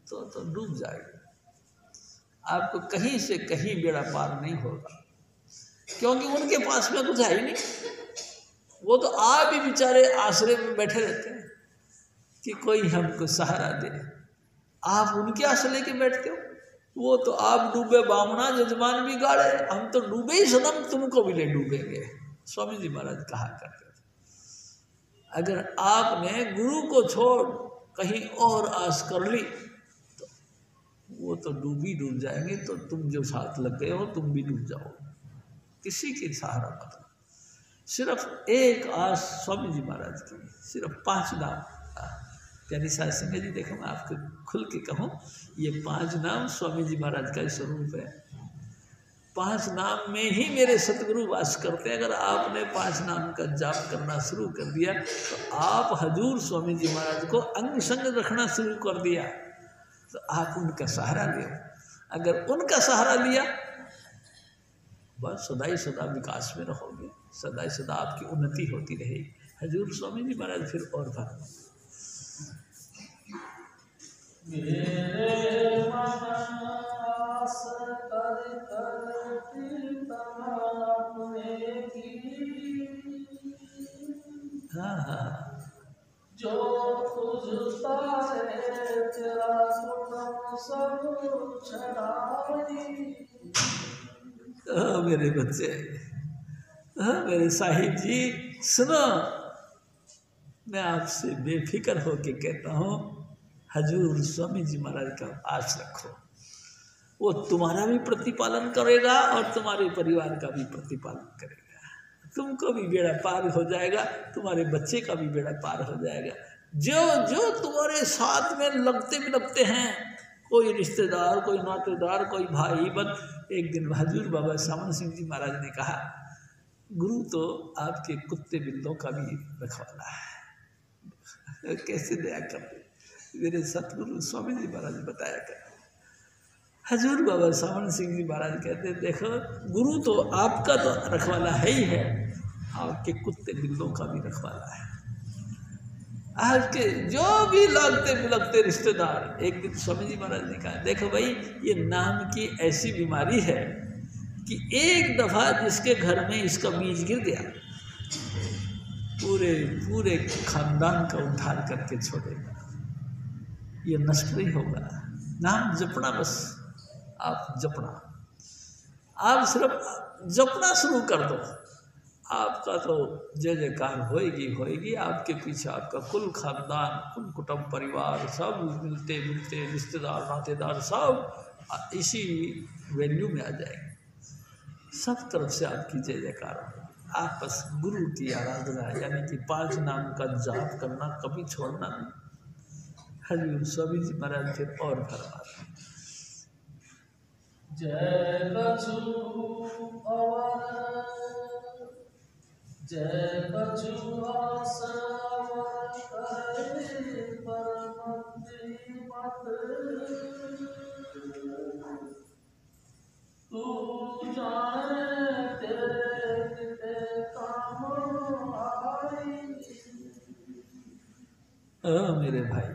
तो डूब जाएगा। आपको कहीं से कहीं बेड़ा पार नहीं होगा, क्योंकि उनके पास में कुछ है ही नहीं। वो तो आप ही बेचारे आश्रय में बैठे रहते हैं कि कोई हमको सहारा दे। आप उनके आश्रय लेके बैठते हो, वो तो आप डूबे बामना यजमान भी गाड़े, हम तो डूबे ही सनम तुमको भी ले डूबेंगे, स्वामी जी महाराज कहा करते थे। अगर आपने गुरु को छोड़ कहीं और आस कर ली तो वो तो डूब जाएंगे, तो तुम जो साथ लग गए हो तुम भी डूब जाओ। किसी की सहारा मत लो, सिर्फ एक आस स्वामी जी महाराज की, सिर्फ 5 नाम। प्यारी साध संगत जी देखो, मैं आपको खुल के कहूँ, ये 5 नाम स्वामी जी महाराज का स्वरूप है। 5 नाम में ही मेरे सतगुरु वास करते हैं। अगर आपने 5 नाम का जाप करना शुरू कर दिया तो आप हजूर स्वामी जी महाराज को अंग संग रखना शुरू कर दिया, तो आप उनका सहारा ले। अगर उनका सहारा लिया बस सदा ही सदा विकास में रहोगे, सदा ही सदा आपकी उन्नति होती रहेगी। हजूर स्वामी जी महाराज फिर और भर मेरे मन आस कर अपने की, जो तुझ तारे तेरा कुटुंब सब छड़ाई। मेरे बच्चे, मेरे साहिब जी सुनो, मैं आपसे बेफिक्र होके कहता हूँ, हजूर स्वामी जी महाराज का आस रखो। वो तुम्हारा भी प्रतिपालन करेगा और तुम्हारे परिवार का भी प्रतिपालन करेगा। तुमको भी बेड़ा पार हो जाएगा, तुम्हारे बच्चे का भी बेड़ा पार हो जाएगा। जो जो तुम्हारे साथ में लगते हैं, कोई रिश्तेदार, कोई नातेदार, कोई भाई बन। एक दिन हजूर बाबा सामन सिंह जी महाराज ने कहा, गुरु तो आपके कुत्ते बिल्लों का भी रखवाला है। कैसे दया कर मेरे सतगुरु स्वामी जी महाराज बताया कर। हजूर बाबा सामन सिंह जी महाराज कहते, देखो गुरु तो आपका तो रखवाला है ही है, आपके कुत्ते बिल्लों का भी रखवाला है। आपके जो भी लगते बिलगते रिश्तेदार, एक दिन स्वामी जी महाराज ने कहा, देखो भाई ये नाम की ऐसी बीमारी है कि एक दफा जिसके घर में इसका बीज गिर गया, पूरे पूरे खानदान का उद्धार करके छोड़ेगा। ये नष्ट नहीं होगा। नाम जपना, बस आप जपना, आप सिर्फ जपना शुरू कर दो, आपका तो जय जयकार होएगी। आपके पीछे आपका कुल खानदान, कुल कुटुंब परिवार सब मिलते रिश्तेदार नातेदार सब इसी वेन्यू में आ जाएंगे। सब तरफ से आपकी जय जयकार हो। आप बस गुरु की आराधना यानी कि 5 नाम का जाप करना कभी छोड़ना नहीं। हजूर स्वामी जी महाराज फिर और फरमाते, जय कछु अवर, जय कछु आस करे परमति मत, तू जाने तेरे किते काम आई। मेरे भाई,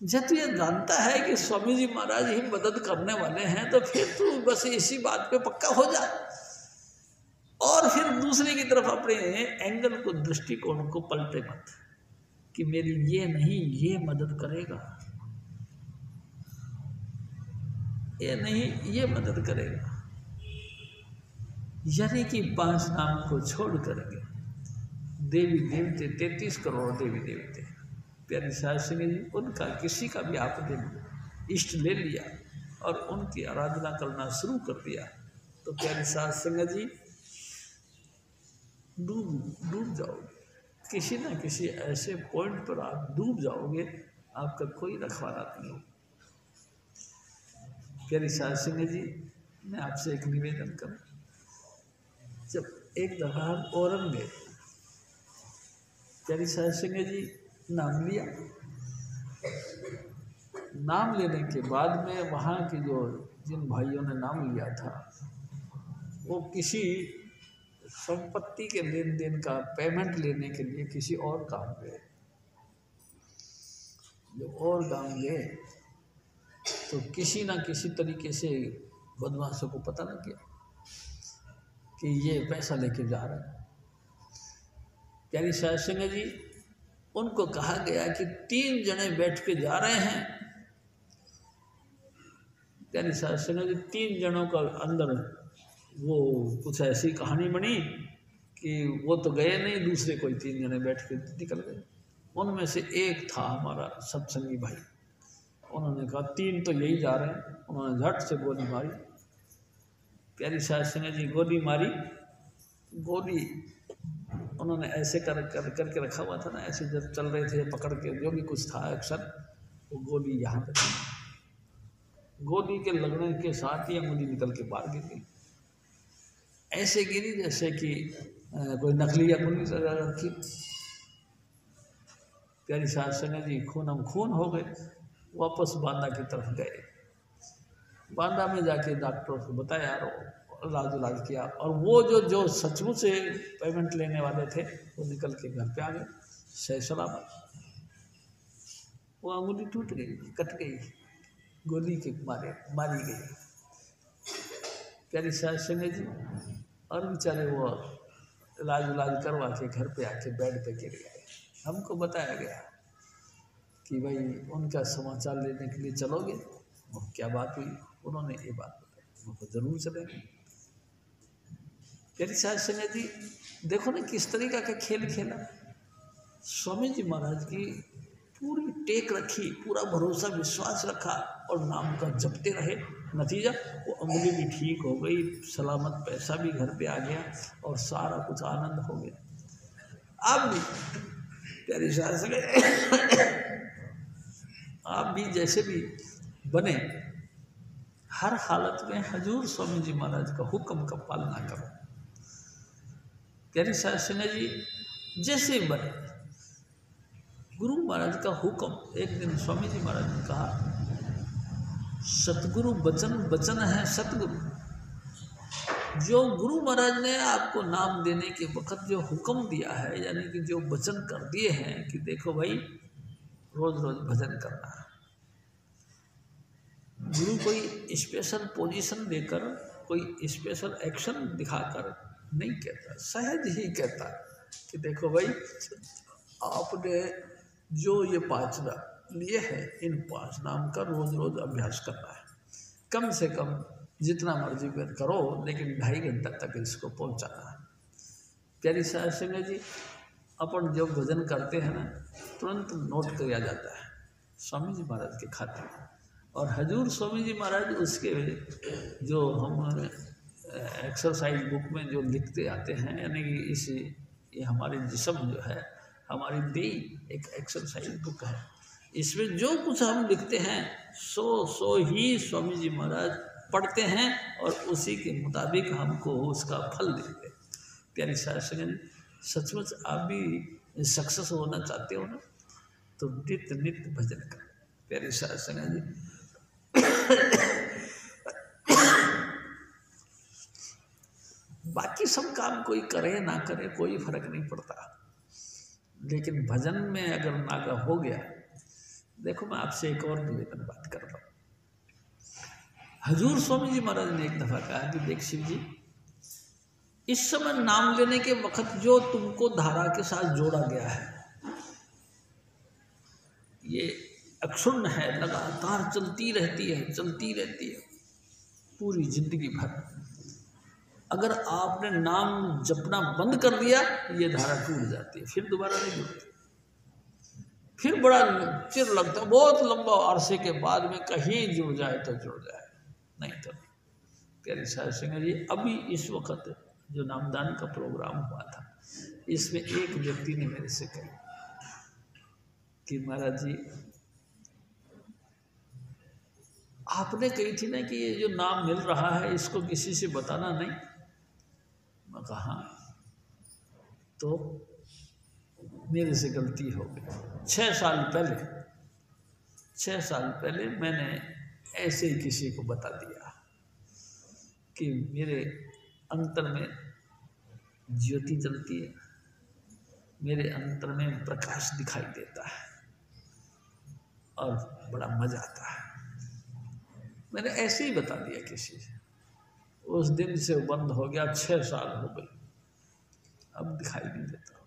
जब तू ये जानता है कि स्वामी जी महाराज ही मदद करने वाले हैं, तो फिर तू बस इसी बात पे पक्का हो जा और फिर दूसरे की तरफ अपने एंगल को, दृष्टिकोण को पलटे मत कि मेरी ये नहीं, ये मदद करेगा, ये नहीं, ये मदद करेगा। यानी कि 5 नाम को छोड़ करके देवी देवते, 33 करोड़ देवी देवते, प्यारे साध संगत जी, उनका किसी का भी आपने इष्ट ले लिया और उनकी आराधना करना शुरू कर दिया, तो प्यारे साध संगत जी डूब जाओगे। किसी ना किसी ऐसे पॉइंट पर आप डूब जाओगे, आपका कोई रखवाला नहीं। प्यारे साध संगत जी, मैं आपसे एक निवेदन करूं, जब एक दफा हम औरंगजेब, प्यारी साध संगत जी नाम लिया, नाम लेने के बाद में वहाँ के जो जिन भाइयों ने नाम लिया था, वो किसी संपत्ति के लेन देन का पेमेंट लेने के लिए किसी और गांव गए। जब और गांव गए तो किसी ना किसी तरीके से बदमाशों को पता लग गया कि ये पैसा लेके जा रहा है। प्यारी साध संगत जी, उनको कहा गया कि 3 जने बैठ के जा रहे हैं, प्यारी साहब संगत जी 3 जनों का अंदर वो कुछ ऐसी कहानी बनी कि वो तो गए नहीं, दूसरे कोई 3 जने बैठ के निकल गए। उनमें से एक था हमारा सत्संगी भाई, उन्होंने कहा 3 तो यही जा रहे हैं। उन्होंने झट से गोली मारी। प्यारी साहब संगत जी गोली मारी, गोली उन्होंने ऐसे करके रखा हुआ था ना, ऐसे जब चल रहे थे पकड़ के जो भी कुछ था एक्शन, वो गोली यहाँ पे थी। गोली के लगने के साथ ही अंगुली निकल के बाहर गिर गई, ऐसे गिरी जैसे कि कोई नकली अंगुली लगा रखी। प्यारी साहब संगत जी खून हम खून हो गए। वापस बांदा की तरफ गए। बांदा में जाके डॉक्टर को बताया और इलाज किया, और वो जो सचमुच से पेमेंट लेने वाले थे वो निकल के घर पे आ गए सही सलामत। वो अंगुली टूट गई, कट गई, गोली के मारे मारी गई। प्यारी साहब संगत जी और बेचारे वो इलाज करवा के घर पे आके बेड पे गिर गए। हमको बताया गया कि भाई उनका समाचार लेने के लिए चलोगे? वो क्या बात हुई? उन्होंने ये बात बताई। वो जरूर चलेंगे। प्यारी साहब संगत जी देखो ना किस तरीका का खेल खेला। स्वामी जी महाराज की पूरी टेक रखी, पूरा भरोसा विश्वास रखा और नाम का जपते रहे। नतीजा वो अंगुली भी ठीक हो गई, सलामत पैसा भी घर पे आ गया और सारा कुछ आनंद हो गया। आप भी प्यारी साहब संगत आप भी जैसे भी बने, हर हालत में हजूर स्वामी जी महाराज का हुक्म का पालना करो। प्यारी साहब संगत जी जैसे बने, गुरु महाराज का हुक्म। एक दिन स्वामी जी महाराज ने कहा, सतगुरु बचन बचन है सतगुरु। जो गुरु महाराज ने आपको नाम देने के वक्त जो हुक्म दिया है, यानी कि जो वचन कर दिए हैं कि देखो भाई रोज रोज भजन करना है। गुरु कोई स्पेशल पोजीशन देकर, कोई स्पेशल एक्शन दिखाकर नहीं कहता, सहज ही कहता कि देखो भाई आपने जो ये 5 नाम लिए हैं, इन 5 नाम का रोज रोज अभ्यास करना है। कम से कम जितना मर्जी करो, लेकिन 2.5 घंटा तक इसको पहुंचाना है। प्यारी साहब संगत जी अपन जो भजन करते हैं ना, तुरंत नोट किया जाता है स्वामी जी महाराज के खाते। और हजूर स्वामी जी महाराज उसके जो हम एक्सरसाइज बुक में जो लिखते आते हैं, यानी कि ये हमारे जिस्म जो है, हमारी देह एक एक्सरसाइज बुक है। इसमें जो कुछ हम लिखते हैं सो ही स्वामी जी महाराज पढ़ते हैं और उसी के मुताबिक हमको उसका फल देते हैं। प्यारी साहब संगत सचमुच आप भी सक्सेस होना चाहते हो ना, तो नित्य भजन करें। प्यारी साहब संगत जी बाकी सब काम कोई करे ना करे कोई फर्क नहीं पड़ता, लेकिन भजन में अगर नागा हो गया। देखो मैं आपसे एक और निवेदन बात कर रहा हूँ। हजूर स्वामी जी महाराज ने एक दफा कहा कि देख शिव जी, इस समय नाम लेने के वक्त जो तुमको धारा के साथ जोड़ा गया है, ये अक्षुण्ण है, लगातार चलती रहती है पूरी जिंदगी भर। अगर आपने नाम जपना बंद कर दिया, ये धारा टूट जाती है, फिर दोबारा नहीं जुड़ती। फिर बड़ा चिर लगता है, बहुत लंबा अरसे के बाद में कहीं जुड़ जाए तो जुड़ जाए, नहीं तो नहीं। प्यारी साहब संगत जी अभी इस वक्त जो नामदान का प्रोग्राम हुआ था, इसमें एक व्यक्ति ने मेरे से कहा कि महाराज जी आपने कही थी ना कि ये जो नाम मिल रहा है इसको किसी से बताना नहीं। मैं कहा तो मेरे से गलती हो गई। 6 साल पहले मैंने ऐसे ही किसी को बता दिया कि मेरे अंतर में ज्योति जलती है, मेरे अंतर में प्रकाश दिखाई देता है और बड़ा मजा आता है। मैंने ऐसे ही बता दिया किसी से, उस दिन से बंद हो गया। 6 साल हो गए, अब दिखाई नहीं देता।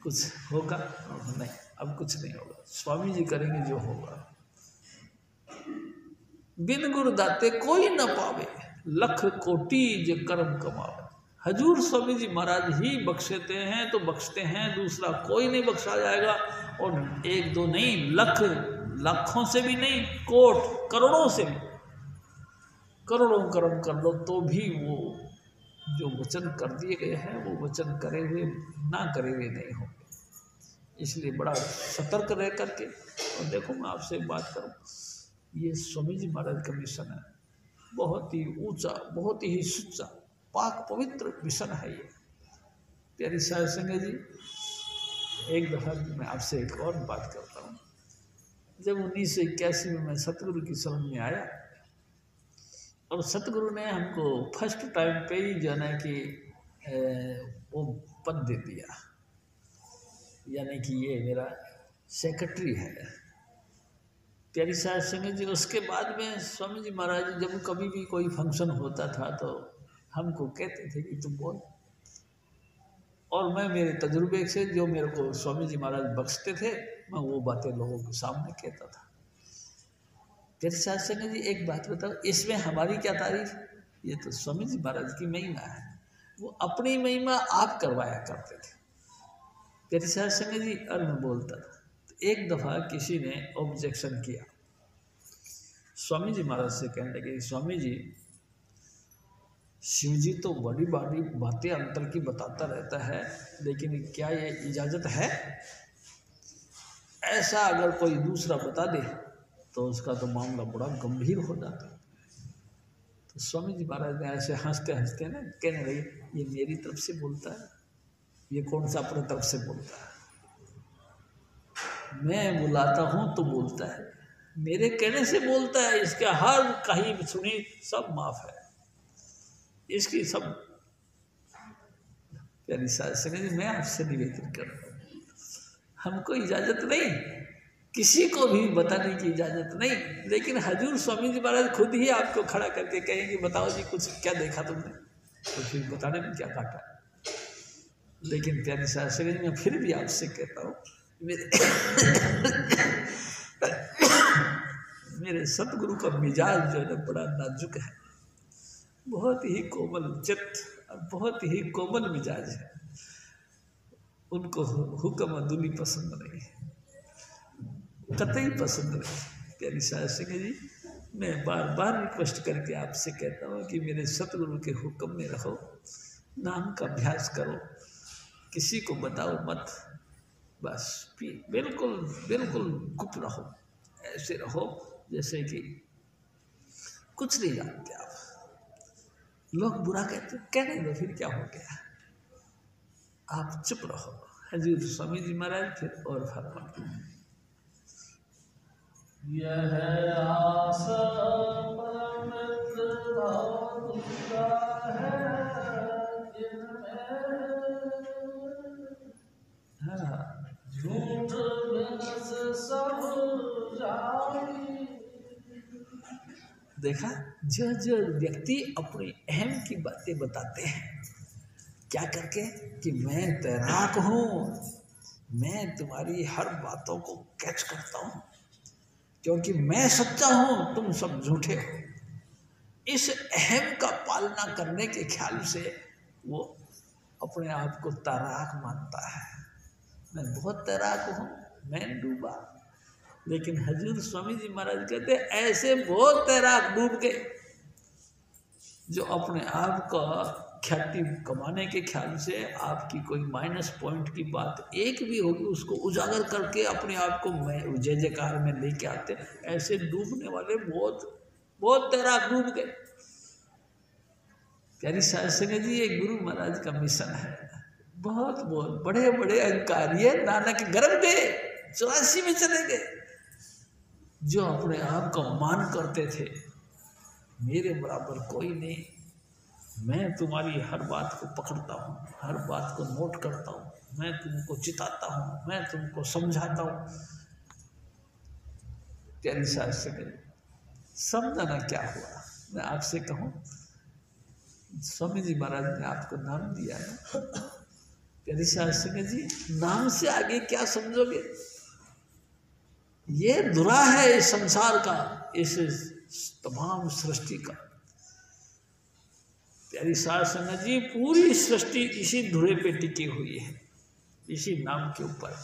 कुछ होगा नहीं, अब कुछ नहीं होगा, स्वामी जी करेंगे जो होगा। बिन गुरु दाते कोई न पावे, लख कोटि जे कर्म कमावे। हजूर स्वामी जी महाराज ही बख्शते हैं तो बख्शते हैं, दूसरा कोई नहीं बख्शा जाएगा। और एक दो नहीं, लाखों से भी नहीं, कोट करोड़ों से भी, करोड़ों कर्म कर लो तो भी वो जो वचन कर दिए गए हैं वो वचन करे हुए ना करे हुए नहीं होंगे। इसलिए बड़ा सतर्क रह करके, और देखो मैं आपसे एक बात करूं, ये स्वामी जी महाराज का मिशन है, बहुत ही ऊंचा, बहुत ही सच्चा, पाक पवित्र मिशन है ये। प्यारी साध संगत जी, एक दफ़ा मैं आपसे एक और बात करता हूँ। जब 1981 में मैं सतगुरु की शरण में आया, और सतगुरु ने हमको फर्स्ट टाइम पे ही जो है कि वो पद दे दिया, यानी कि ये मेरा सेक्रेटरी है। प्यारी साध संगत जी, उसके बाद में स्वामी जी महाराज जब कभी भी कोई फंक्शन होता था तो हमको कहते थे कि तुम बोल, और मैं मेरे तजुर्बे से जो मेरे को स्वामी जी महाराज बख्शते थे, मैं वो बातें लोगों के सामने कहता था। प्यारी साध संगत जी, एक बात बताओ, इसमें हमारी क्या तारीफ? ये तो स्वामी जी महाराज की महिमा है, वो अपनी महिमा आप करवाया करते थे। प्यारी साध संगत जी, और मैं बोलता था। तो एक दफ़ा किसी ने ऑब्जेक्शन किया, स्वामी जी महाराज से कहने लगे, स्वामी जी, शिव जी तो बड़ी बड़ी बातें अंतर की बताता रहता है, लेकिन क्या ये इजाज़त है? ऐसा अगर कोई दूसरा बता दे तो उसका तो मामला बड़ा गंभीर हो जाता। तो स्वामी जी महाराज ने ऐसे हंसते हंसते ना कहने लगे, ये मेरी तरफ से बोलता है, ये कौन सा अपने तरफ से बोलता है? मैं बुलाता हूँ तो बोलता है, मेरे कहने से बोलता है, इसका हर कहीं सुनी सब माफ है, इसकी सब। प्यारी साध संगत जी, मैं आपसे निवेदन कर रहा हूँ, हमको इजाज़त नहीं, किसी को भी बताने की इजाज़त नहीं, लेकिन हजूर स्वामी जी महाराज खुद ही आपको खड़ा करके कहेंगे, बताओ जी कुछ क्या देखा तुमने, तो फिर बताने में क्या काटा। लेकिन प्यारी साध संगत जी, मैं फिर भी आपसे कहता हूँ, मेरे सतगुरु का मिजाज जो है ना बड़ा नाजुक है, बहुत ही कोमल चित्त, बहुत ही कोमल मिजाज है। उनको हुक्म अदुली पसंद नहीं, कतई पसंद नहीं। प्यारी साध संगत जी, मैं बार बार रिक्वेस्ट करके आपसे कहता हूँ कि मेरे सतगुरु के हुक्म में रहो, नाम का अभ्यास करो, किसी को बताओ मत, बस बिल्कुल बिल्कुल गुप्त रहो, ऐसे रहो जैसे कि कुछ नहीं जानते आप। लोग बुरा कहते, कहने दो, फिर क्या हो गया, आप चुप रहो। हजूर स्वामी जी महाराज फिर और फरमाते हैं, यह आस परमित्र दूजा है जिनमें झूठ बिनस सब जाई। देखा, जो व्यक्ति अपने अहम की बातें बताते हैं, क्या करके कि मैं तैराक हूँ, मैं तुम्हारी हर बातों को कैच करता हूँ, क्योंकि मैं सच्चा हूँ, तुम सब झूठे हो। इस अहम का पालना करने के ख्याल से वो अपने आप को तैराक मानता है, मैं बहुत तैराक हूँ, मैं डूबा। लेकिन हजूर स्वामी जी महाराज कहते ऐसे बहुत तैराक डूब गए जो अपने आप का ख्याति कमाने के ख्याल से आपकी कोई माइनस पॉइंट की बात एक भी होगी उसको उजागर करके अपने आप को मैं जय जयकार में लेके आते। ऐसे डूबने वाले बहुत बहुत तैराक डूब गए। प्यारी साध संगत जी, ये गुरु महाराज का मिशन है। बहुत बहुत बड़े बड़े अहंकारी है, नानक गर्भ दे 84 में चले गए, जो अपने आप का मान करते थे मेरे बराबर कोई नहीं, मैं तुम्हारी हर बात को पकड़ता हूँ, हर बात को नोट करता हूँ, मैं तुमको चिताता हूँ, मैं तुमको समझाता हूँ। प्यारी साध संगत, समझाना क्या हुआ, मैं आपसे कहूँ, स्वामी जी महाराज ने आपको नाम दिया है। प्यारी साध संगत जी, नाम से आगे क्या समझोगे? ये धुरा है इस संसार का, इस तमाम सृष्टि का। प्यारी साध संगत जी, पूरी सृष्टि इसी धुरे पे टिकी हुई है, इसी नाम के ऊपर,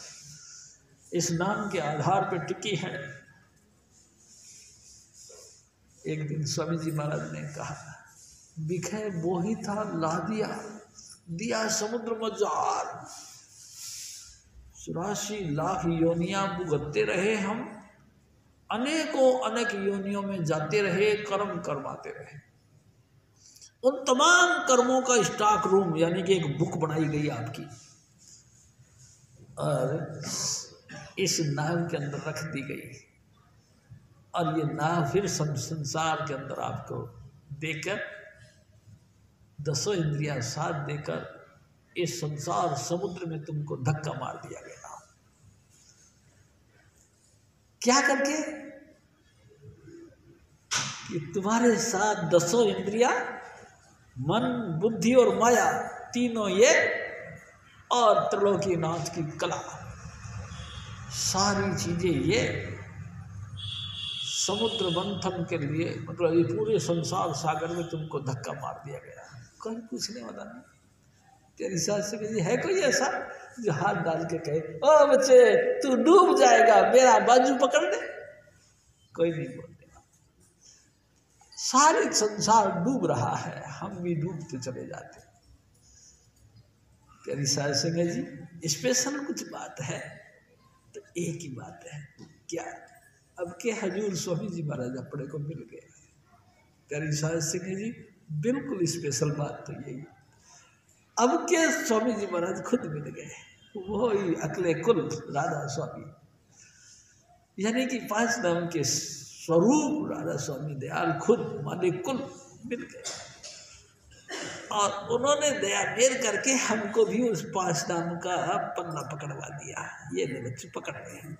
इस नाम के आधार पर टिकी है। एक दिन स्वामी जी महाराज ने कहा, बिखे बोही था ला दिया, दिया समुद्र मजार, 84 लाख योनियां भुगतते रहे हम, अनेकों अनेक योनियों में जाते रहे, कर्म करवाते रहे। उन तमाम कर्मों का स्टॉक रूम यानी कि एक बुक बनाई गई आपकी, और इस नाव के अंदर रख दी गई, और ये नाव फिर संसार के अंदर आपको देकर, 10 इंद्रियां साथ देकर इस संसार समुद्र में तुमको धक्का मार दिया गया। क्या करके? कि तुम्हारे साथ 10 इंद्रियां, मन, बुद्धि और माया, तीनों ये, और त्रिलोकीनाथ की कला, सारी चीजें ये समुद्र मंथन के लिए, मतलब ये पूरे संसार सागर में तुमको धक्का मार दिया गया। कोई पूछने वाला नहीं। तेरी सास से जी है कोई ऐसा जो हाथ डाल के कहे, ओ बच्चे तू डूब जाएगा, मेरा बाजू पकड़ दे? कोई नहीं बोलने वाला। सारे संसार डूब रहा है, हम भी डूबते चले जाते। तेरी सास से जी स्पेशल कुछ बात है तो एक ही बात है, क्या? अब के हजूर स्वामी जी महाराज अपने को मिल गए। तेरी सास सिंह जी बिल्कुल स्पेशल बात तो यही, अब के स्वामी जी महाराज खुद मिल गए, वो ही अकले कुल राधा स्वामी, यानी कि 5 नाम के स्वरूप राधा स्वामी दयाल खुद मालिक कुल मिल गए, और उन्होंने दया मेर करके हमको भी उस 5 नाम का पन्ना पकड़वा दिया। ये ले बच्चे पकड़ गए।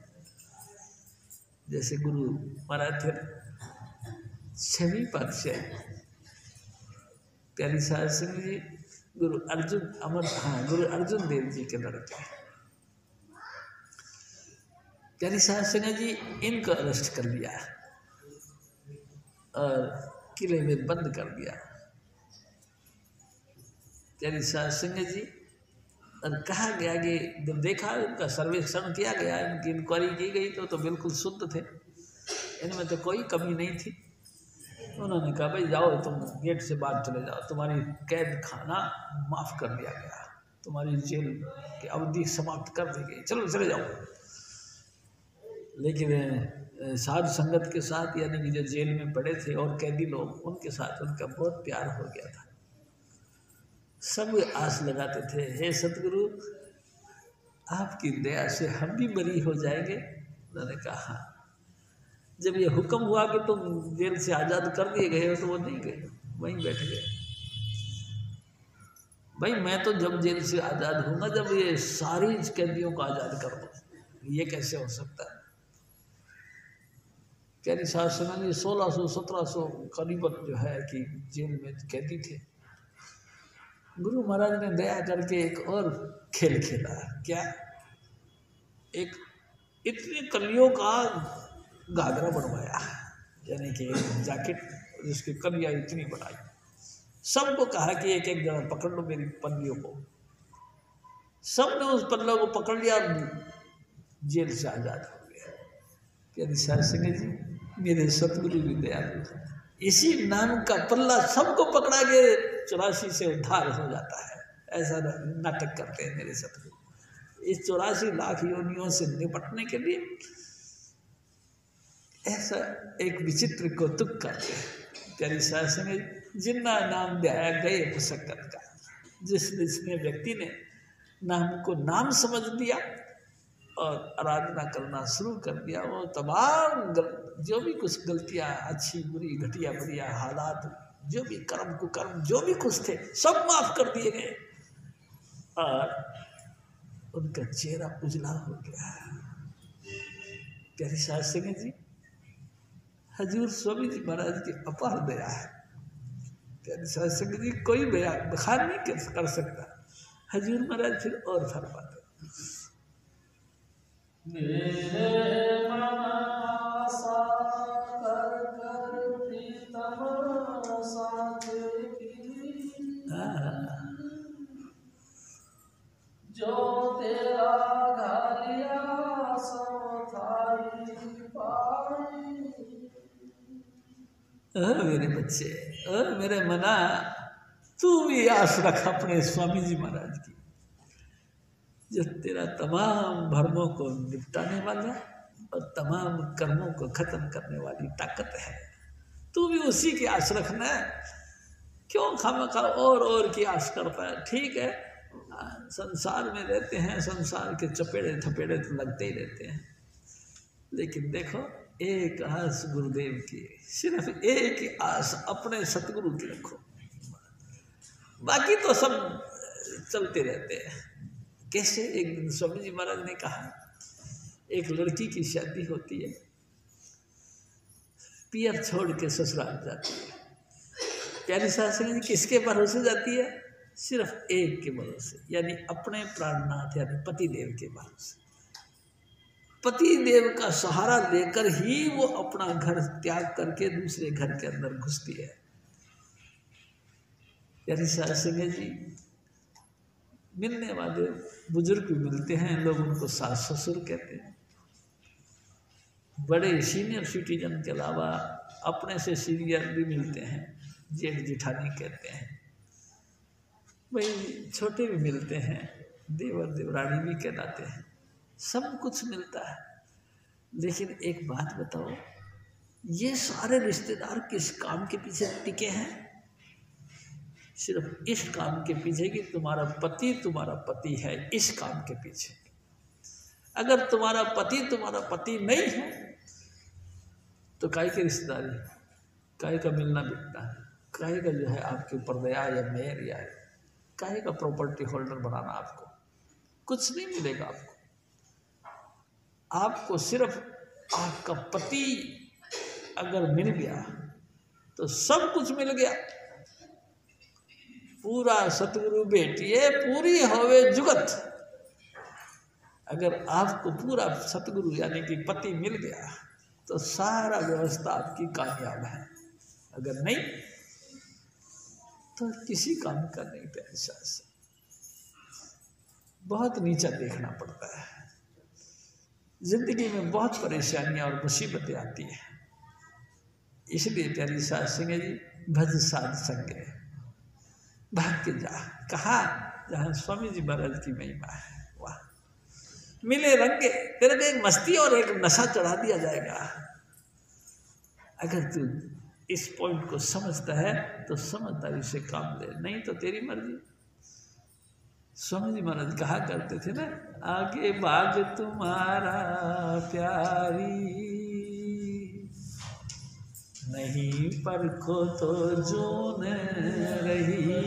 जैसे गुरु महाराज थे 6वीं पातशाही प्यारी साध सिंह जी, गुरु अर्जुन अमर, हाँ गुरु अर्जुन देव जी के लड़के प्यारी साध सिंह जी, इनको अरेस्ट कर लिया और किले में बंद कर दिया। प्यारी साध सिंह जी, और कहा गया कि जब देखा, इनका सर्वेक्षण किया गया, इनकी इंक्वायरी की गई तो बिल्कुल शुद्ध थे, इनमें तो कोई कमी नहीं थी। उन्होंने कहा भाई जाओ, तुम गेट से बाहर चले जाओ, तुम्हारी कैद खाना माफ़ कर दिया गया, तुम्हारी जेल की अवधि समाप्त कर दी गई, चलो चले जाओ। लेकिन साधु संगत के साथ, यानी कि जो जेल में पड़े थे और कैदी लोग, उनके साथ उनका बहुत प्यार हो गया था। सब आस लगाते थे, हे सतगुरु आपकी दया से हम भी बरी हो जाएंगे। उन्होंने कहा हाँ। जब ये हुक्म हुआ कि तुम जेल से आज़ाद कर दिए गए हो तो वो नहीं गए, वहीं बैठ गए। भाई मैं तो जब जेल से आज़ाद होऊंगा जब ये सारी कैदियों को आज़ाद कर दो, ये कैसे हो सकता है? कैदी शासन में 1600-1700 करीबन जो है कि जेल में कैदी थे। गुरु महाराज ने दया करके एक और खेल खेला। क्या? एक इतने कलियों का घाघरा बनवाया, यानी कि जैकेट जिसकी कलियाँ इतनी बनाई, सबको कहा कि एक एक जना पकड़ लो मेरी पन्नियों को। सब ने उस पल्लों को पकड़ लिया, जेल से आज़ाद हो गया। प्यारी साध सिंह जी, मेरे सतगुरु भी दयालु थे, इसी नाम का पल्ला सबको पकड़ा के 84 से उद्धार हो जाता है। ऐसा नाटक करते हैं मेरे सतगुरु। इस 84 लाख योनियों से निपटने के लिए ऐसा एक विचित्र कौतुक करते हैं। प्यारी साध सिंह, जिन्ना नाम ध्याया गए मुशक्कत का, जिसने व्यक्ति ने नाम को नाम समझ लिया और आराधना करना शुरू कर दिया, वो तमाम जो भी कुछ गलतियाँ, अच्छी बुरी घटिया बढ़िया हालात, जो भी कर्म कुकर्म जो भी कुछ थे, सब माफ कर दिए गए और उनका चेहरा उजला हो गया। प्यारी साध सिंह जी, हजूर स्वामी जी महाराज की अपार दया है। प्यारी साध सिंह जी कोई बखान नहीं कर सकता। हजूर महाराज फिर और फरमाते, मेरे मन आशा कर कर प्रीतम साथे की, जो तेरा घालिया सब थाई पाई। मेरे बच्चे, मेरे मना, तू भी आस रख अपने स्वामी जी महाराज की, जो तेरा तमाम भरमों को निपटाने वाला और तमाम कर्मों को खत्म करने वाली ताकत है। तू भी उसी की आस रखना, क्यों खामखा और की आस करता है। ठीक है, संसार में रहते हैं, संसार के चपेड़े थपेड़े तो लगते ही रहते हैं, लेकिन देखो एक आस गुरुदेव की, सिर्फ एक ही आस अपने सतगुरु की रखो, बाकी तो सब चलते रहते हैं। कैसे? एक दिन स्वामी जी महाराज ने कहा, एक लड़की की शादी होती है, पियर छोड़ के ससुराल जाती है। प्यारी शास्त्री जी किसके भरोसे जाती है? सिर्फ एक के भरोसे, यानी अपने प्राणनाथ यानी पति देव के भरोसे। पति देव का सहारा लेकर ही वो अपना घर त्याग करके दूसरे घर के अंदर घुसती है। प्यारी शास्त्री जी मिलने वाले बुजुर्ग भी मिलते हैं, लोग उनको सास ससुर कहते हैं। बड़े सीनियर सिटीजन के अलावा अपने से सीनियर भी मिलते हैं, जेठ जिठानी कहते हैं। भाई छोटे भी मिलते हैं, देवर देवरानी भी कहलाते हैं, सब कुछ मिलता है। लेकिन एक बात बताओ, ये सारे रिश्तेदार किस काम के पीछे टिके हैं? सिर्फ इस काम के पीछे कि तुम्हारा पति है, इस काम के पीछे। अगर तुम्हारा पति नहीं है तो काहे की रिश्तेदारी, काहे का मिलना बिकना, काहे का जो है आपके ऊपर दया या मेहर या काहे का प्रॉपर्टी होल्डर बनाना। आपको कुछ नहीं मिलेगा। आपको सिर्फ आपका पति अगर मिल गया तो सब कुछ मिल गया। पूरा सतगुरु बेटिए पूरी होवे जुगत। अगर आपको पूरा सतगुरु यानी कि पति मिल गया तो सारा व्यवस्था आपकी कामयाब है, अगर नहीं तो किसी काम का नहीं। प्यारे शास्त्र बहुत नीचा देखना पड़ता है, जिंदगी में बहुत परेशानियां और मुसीबतें आती हैं। इसलिए प्यारी शास्त्री जी भज साध संगे, भाग के जा, कहा जहाँ स्वामी जी महाराज की महिमा है। वाह, मिले रंगे, तेरे को एक मस्ती और एक नशा चढ़ा दिया जाएगा। अगर तू इस पॉइंट को समझता है तो समझदारी से काम ले, नहीं तो तेरी मर्जी। स्वामी जी महाराज कहा करते थे ना, आगे बाग तुम्हारा प्यारी, नहीं परखो तो जून रही।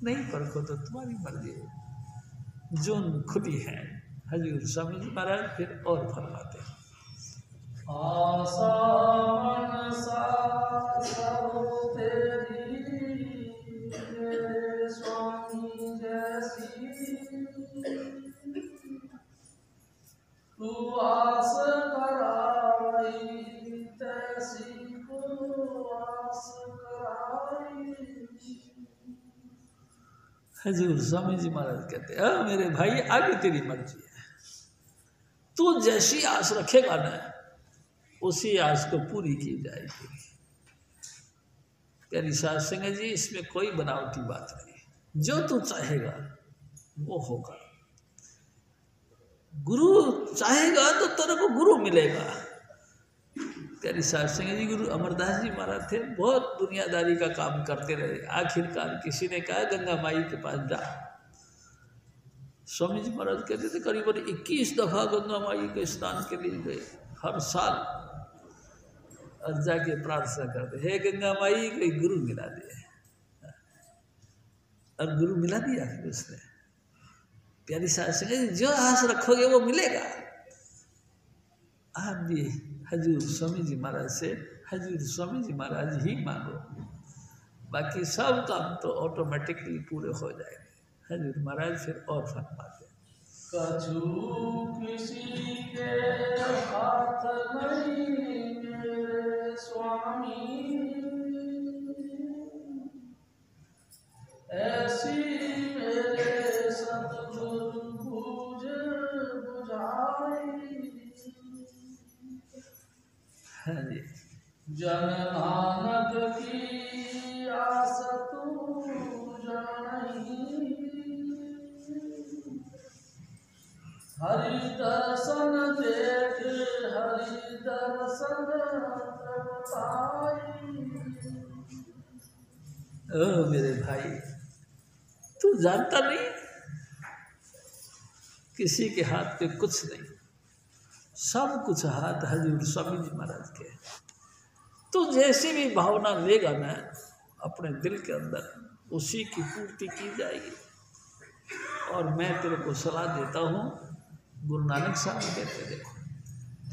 नहीं परखो तो तुम्हारी मर्जी, जून खुदी है। हजूर स्वामी जी महाराज फिर और फरमाते हैं, आशा मनसा सब तेरी, मेरे स्वामी जैसी तू आस कराई, तैसी को आस कराई। हजूर स्वामी जी महाराज कहते हैं, मेरे भाई आगे तेरी मर्जी है, तू जैसी आस रखेगा ना उसी आस को पूरी की जाएगी। प्यारी साध संगत जी, इसमें कोई बनावटी बात नहीं, जो तू चाहेगा वो होगा। गुरु चाहेगा तो तेरे को गुरु मिलेगा। प्यारी साध संगत जी, गुरु अमरदास जी महाराज थे, बहुत दुनियादारी का काम करते रहे। आखिरकार किसी ने कहा गंगा माई के पास जा। स्वामी जी महाराज कहते थे करीबन 21 दफा गंगा माई के स्नान के लिए गए हर साल, और जाके प्रार्थना करते, हे गंगा माई कोई गुरु मिला दे। और गुरु मिला दिया फिर उसने। प्यारी साध संगत, जो आस रखोगे वो मिलेगा। आप भी हजूर स्वामी जी महाराज से हजूर स्वामी जी महाराज ही मांगो, बाकी सब काम तो ऑटोमेटिकली पूरे हो जाएंगे। हजूर महाराज फिर और फरमाते, कछु किसी के हाथ नहीं मेरे स्वामी ऐसी मेरे सतगुरु बूझ बुझाई। हाँ जी। जन नानक की आस तू जानही, हरि दर्शन देख हरि दर्शन तब पाई। ओ मेरे भाई, तू जानता नहीं किसी के हाथ पे कुछ नहीं, सब कुछ हाथ हजूर स्वामी जी महाराज के। तू जैसी भी भावना लेगा ना अपने दिल के अंदर, उसी की पूर्ति की जाएगी। और मैं तेरे को सलाह देता हूँ, गुरु नानक साहब कहते देखो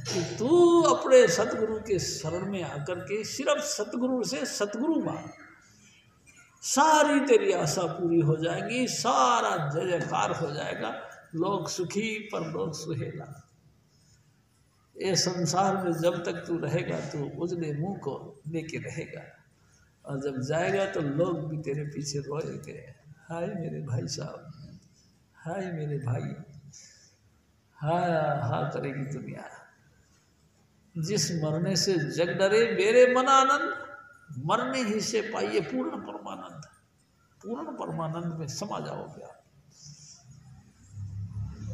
कि तू अपने सतगुरु के शरण में आकर के सिर्फ सतगुरु से सतगुरु मांग, सारी तेरी आशा पूरी हो जाएगी, सारा जय जयकार हो जाएगा। लोग सुखी पर लोग सुहेला। ये संसार में जब तक तू रहेगा तो उजले मुंह को लेके रहेगा, और जब जाएगा तो लोग भी तेरे पीछे रोएंगे। हाय मेरे भाई साहब, हाय मेरे भाई, हाँ हाँ करेगी दुनिया। जिस मरने से जग डरे मेरे मन आनंद, मरने ही से पाइए पूर्ण परमानंद। पूर्ण परमानंद में समा जाओगे आप।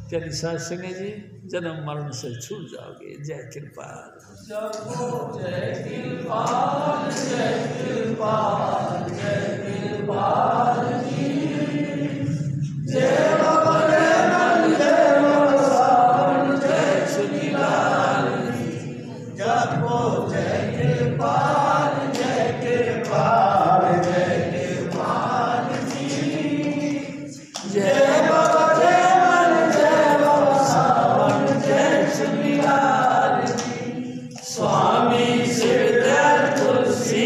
प्यारी साथ संगे जी, जन्म मरण से छूट जाओगे। जय कृपाल, जय कृपाल, जय कृपाल, जय कृपाल जी। जय बाबा रमन, जय बाबा सावन, जय सुनीलाल जी। जपो जय कृपाल, जय कृपाल, जय कृपाल जी। जय बाबा रमन, जय बाबा सावन, जय सुनीलाल जी। स्वामी शिवदयाल तुलसी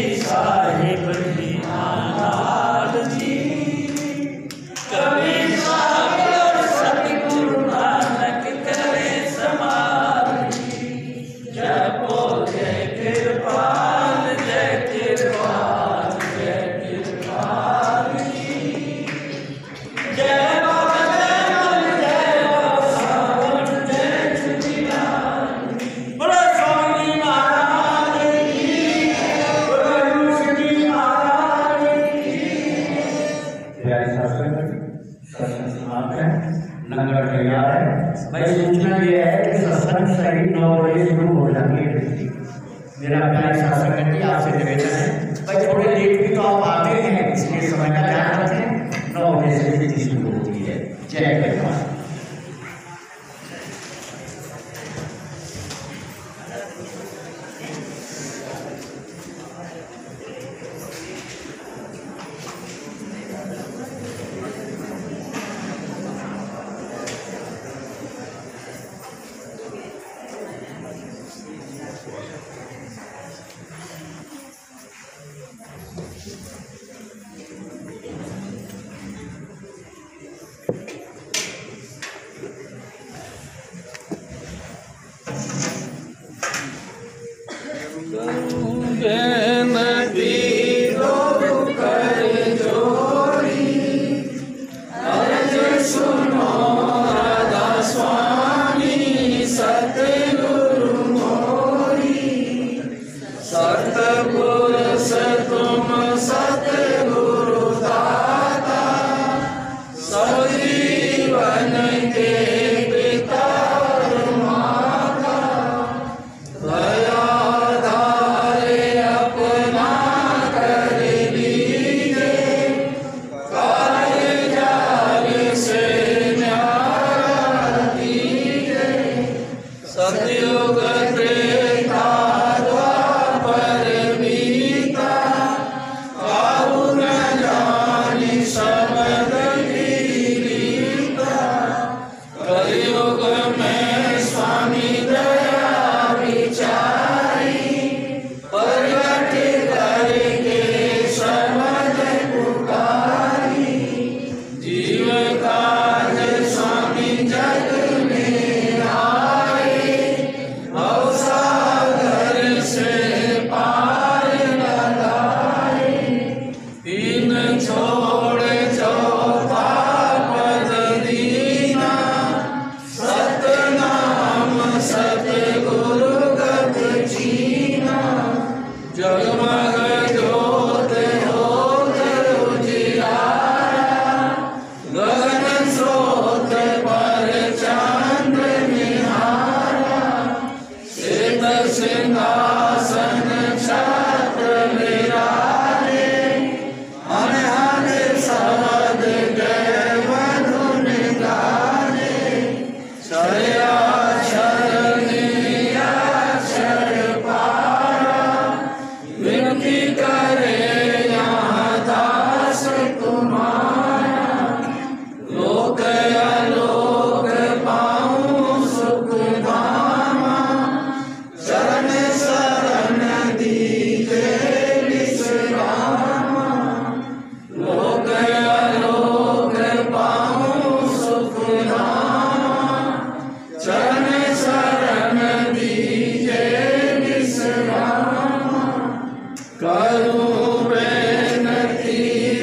करूं बेनती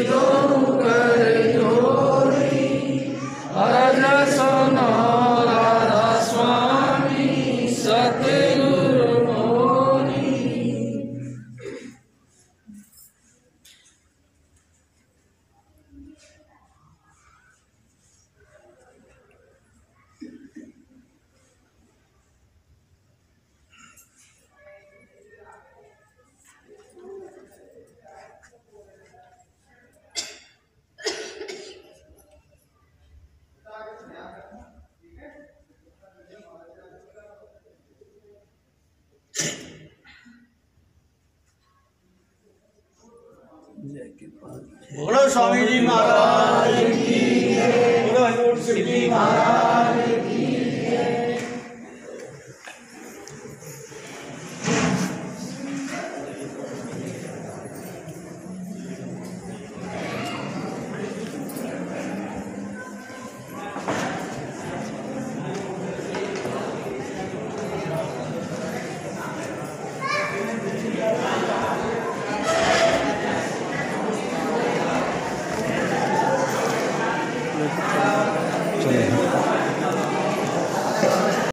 दो कर जोड़ी, अरज सुनो राधा स्वामी सतगुरु मोरी। बोलो स्वामी जी महाराज की, बोलो हजूर शिव जी महाराज की।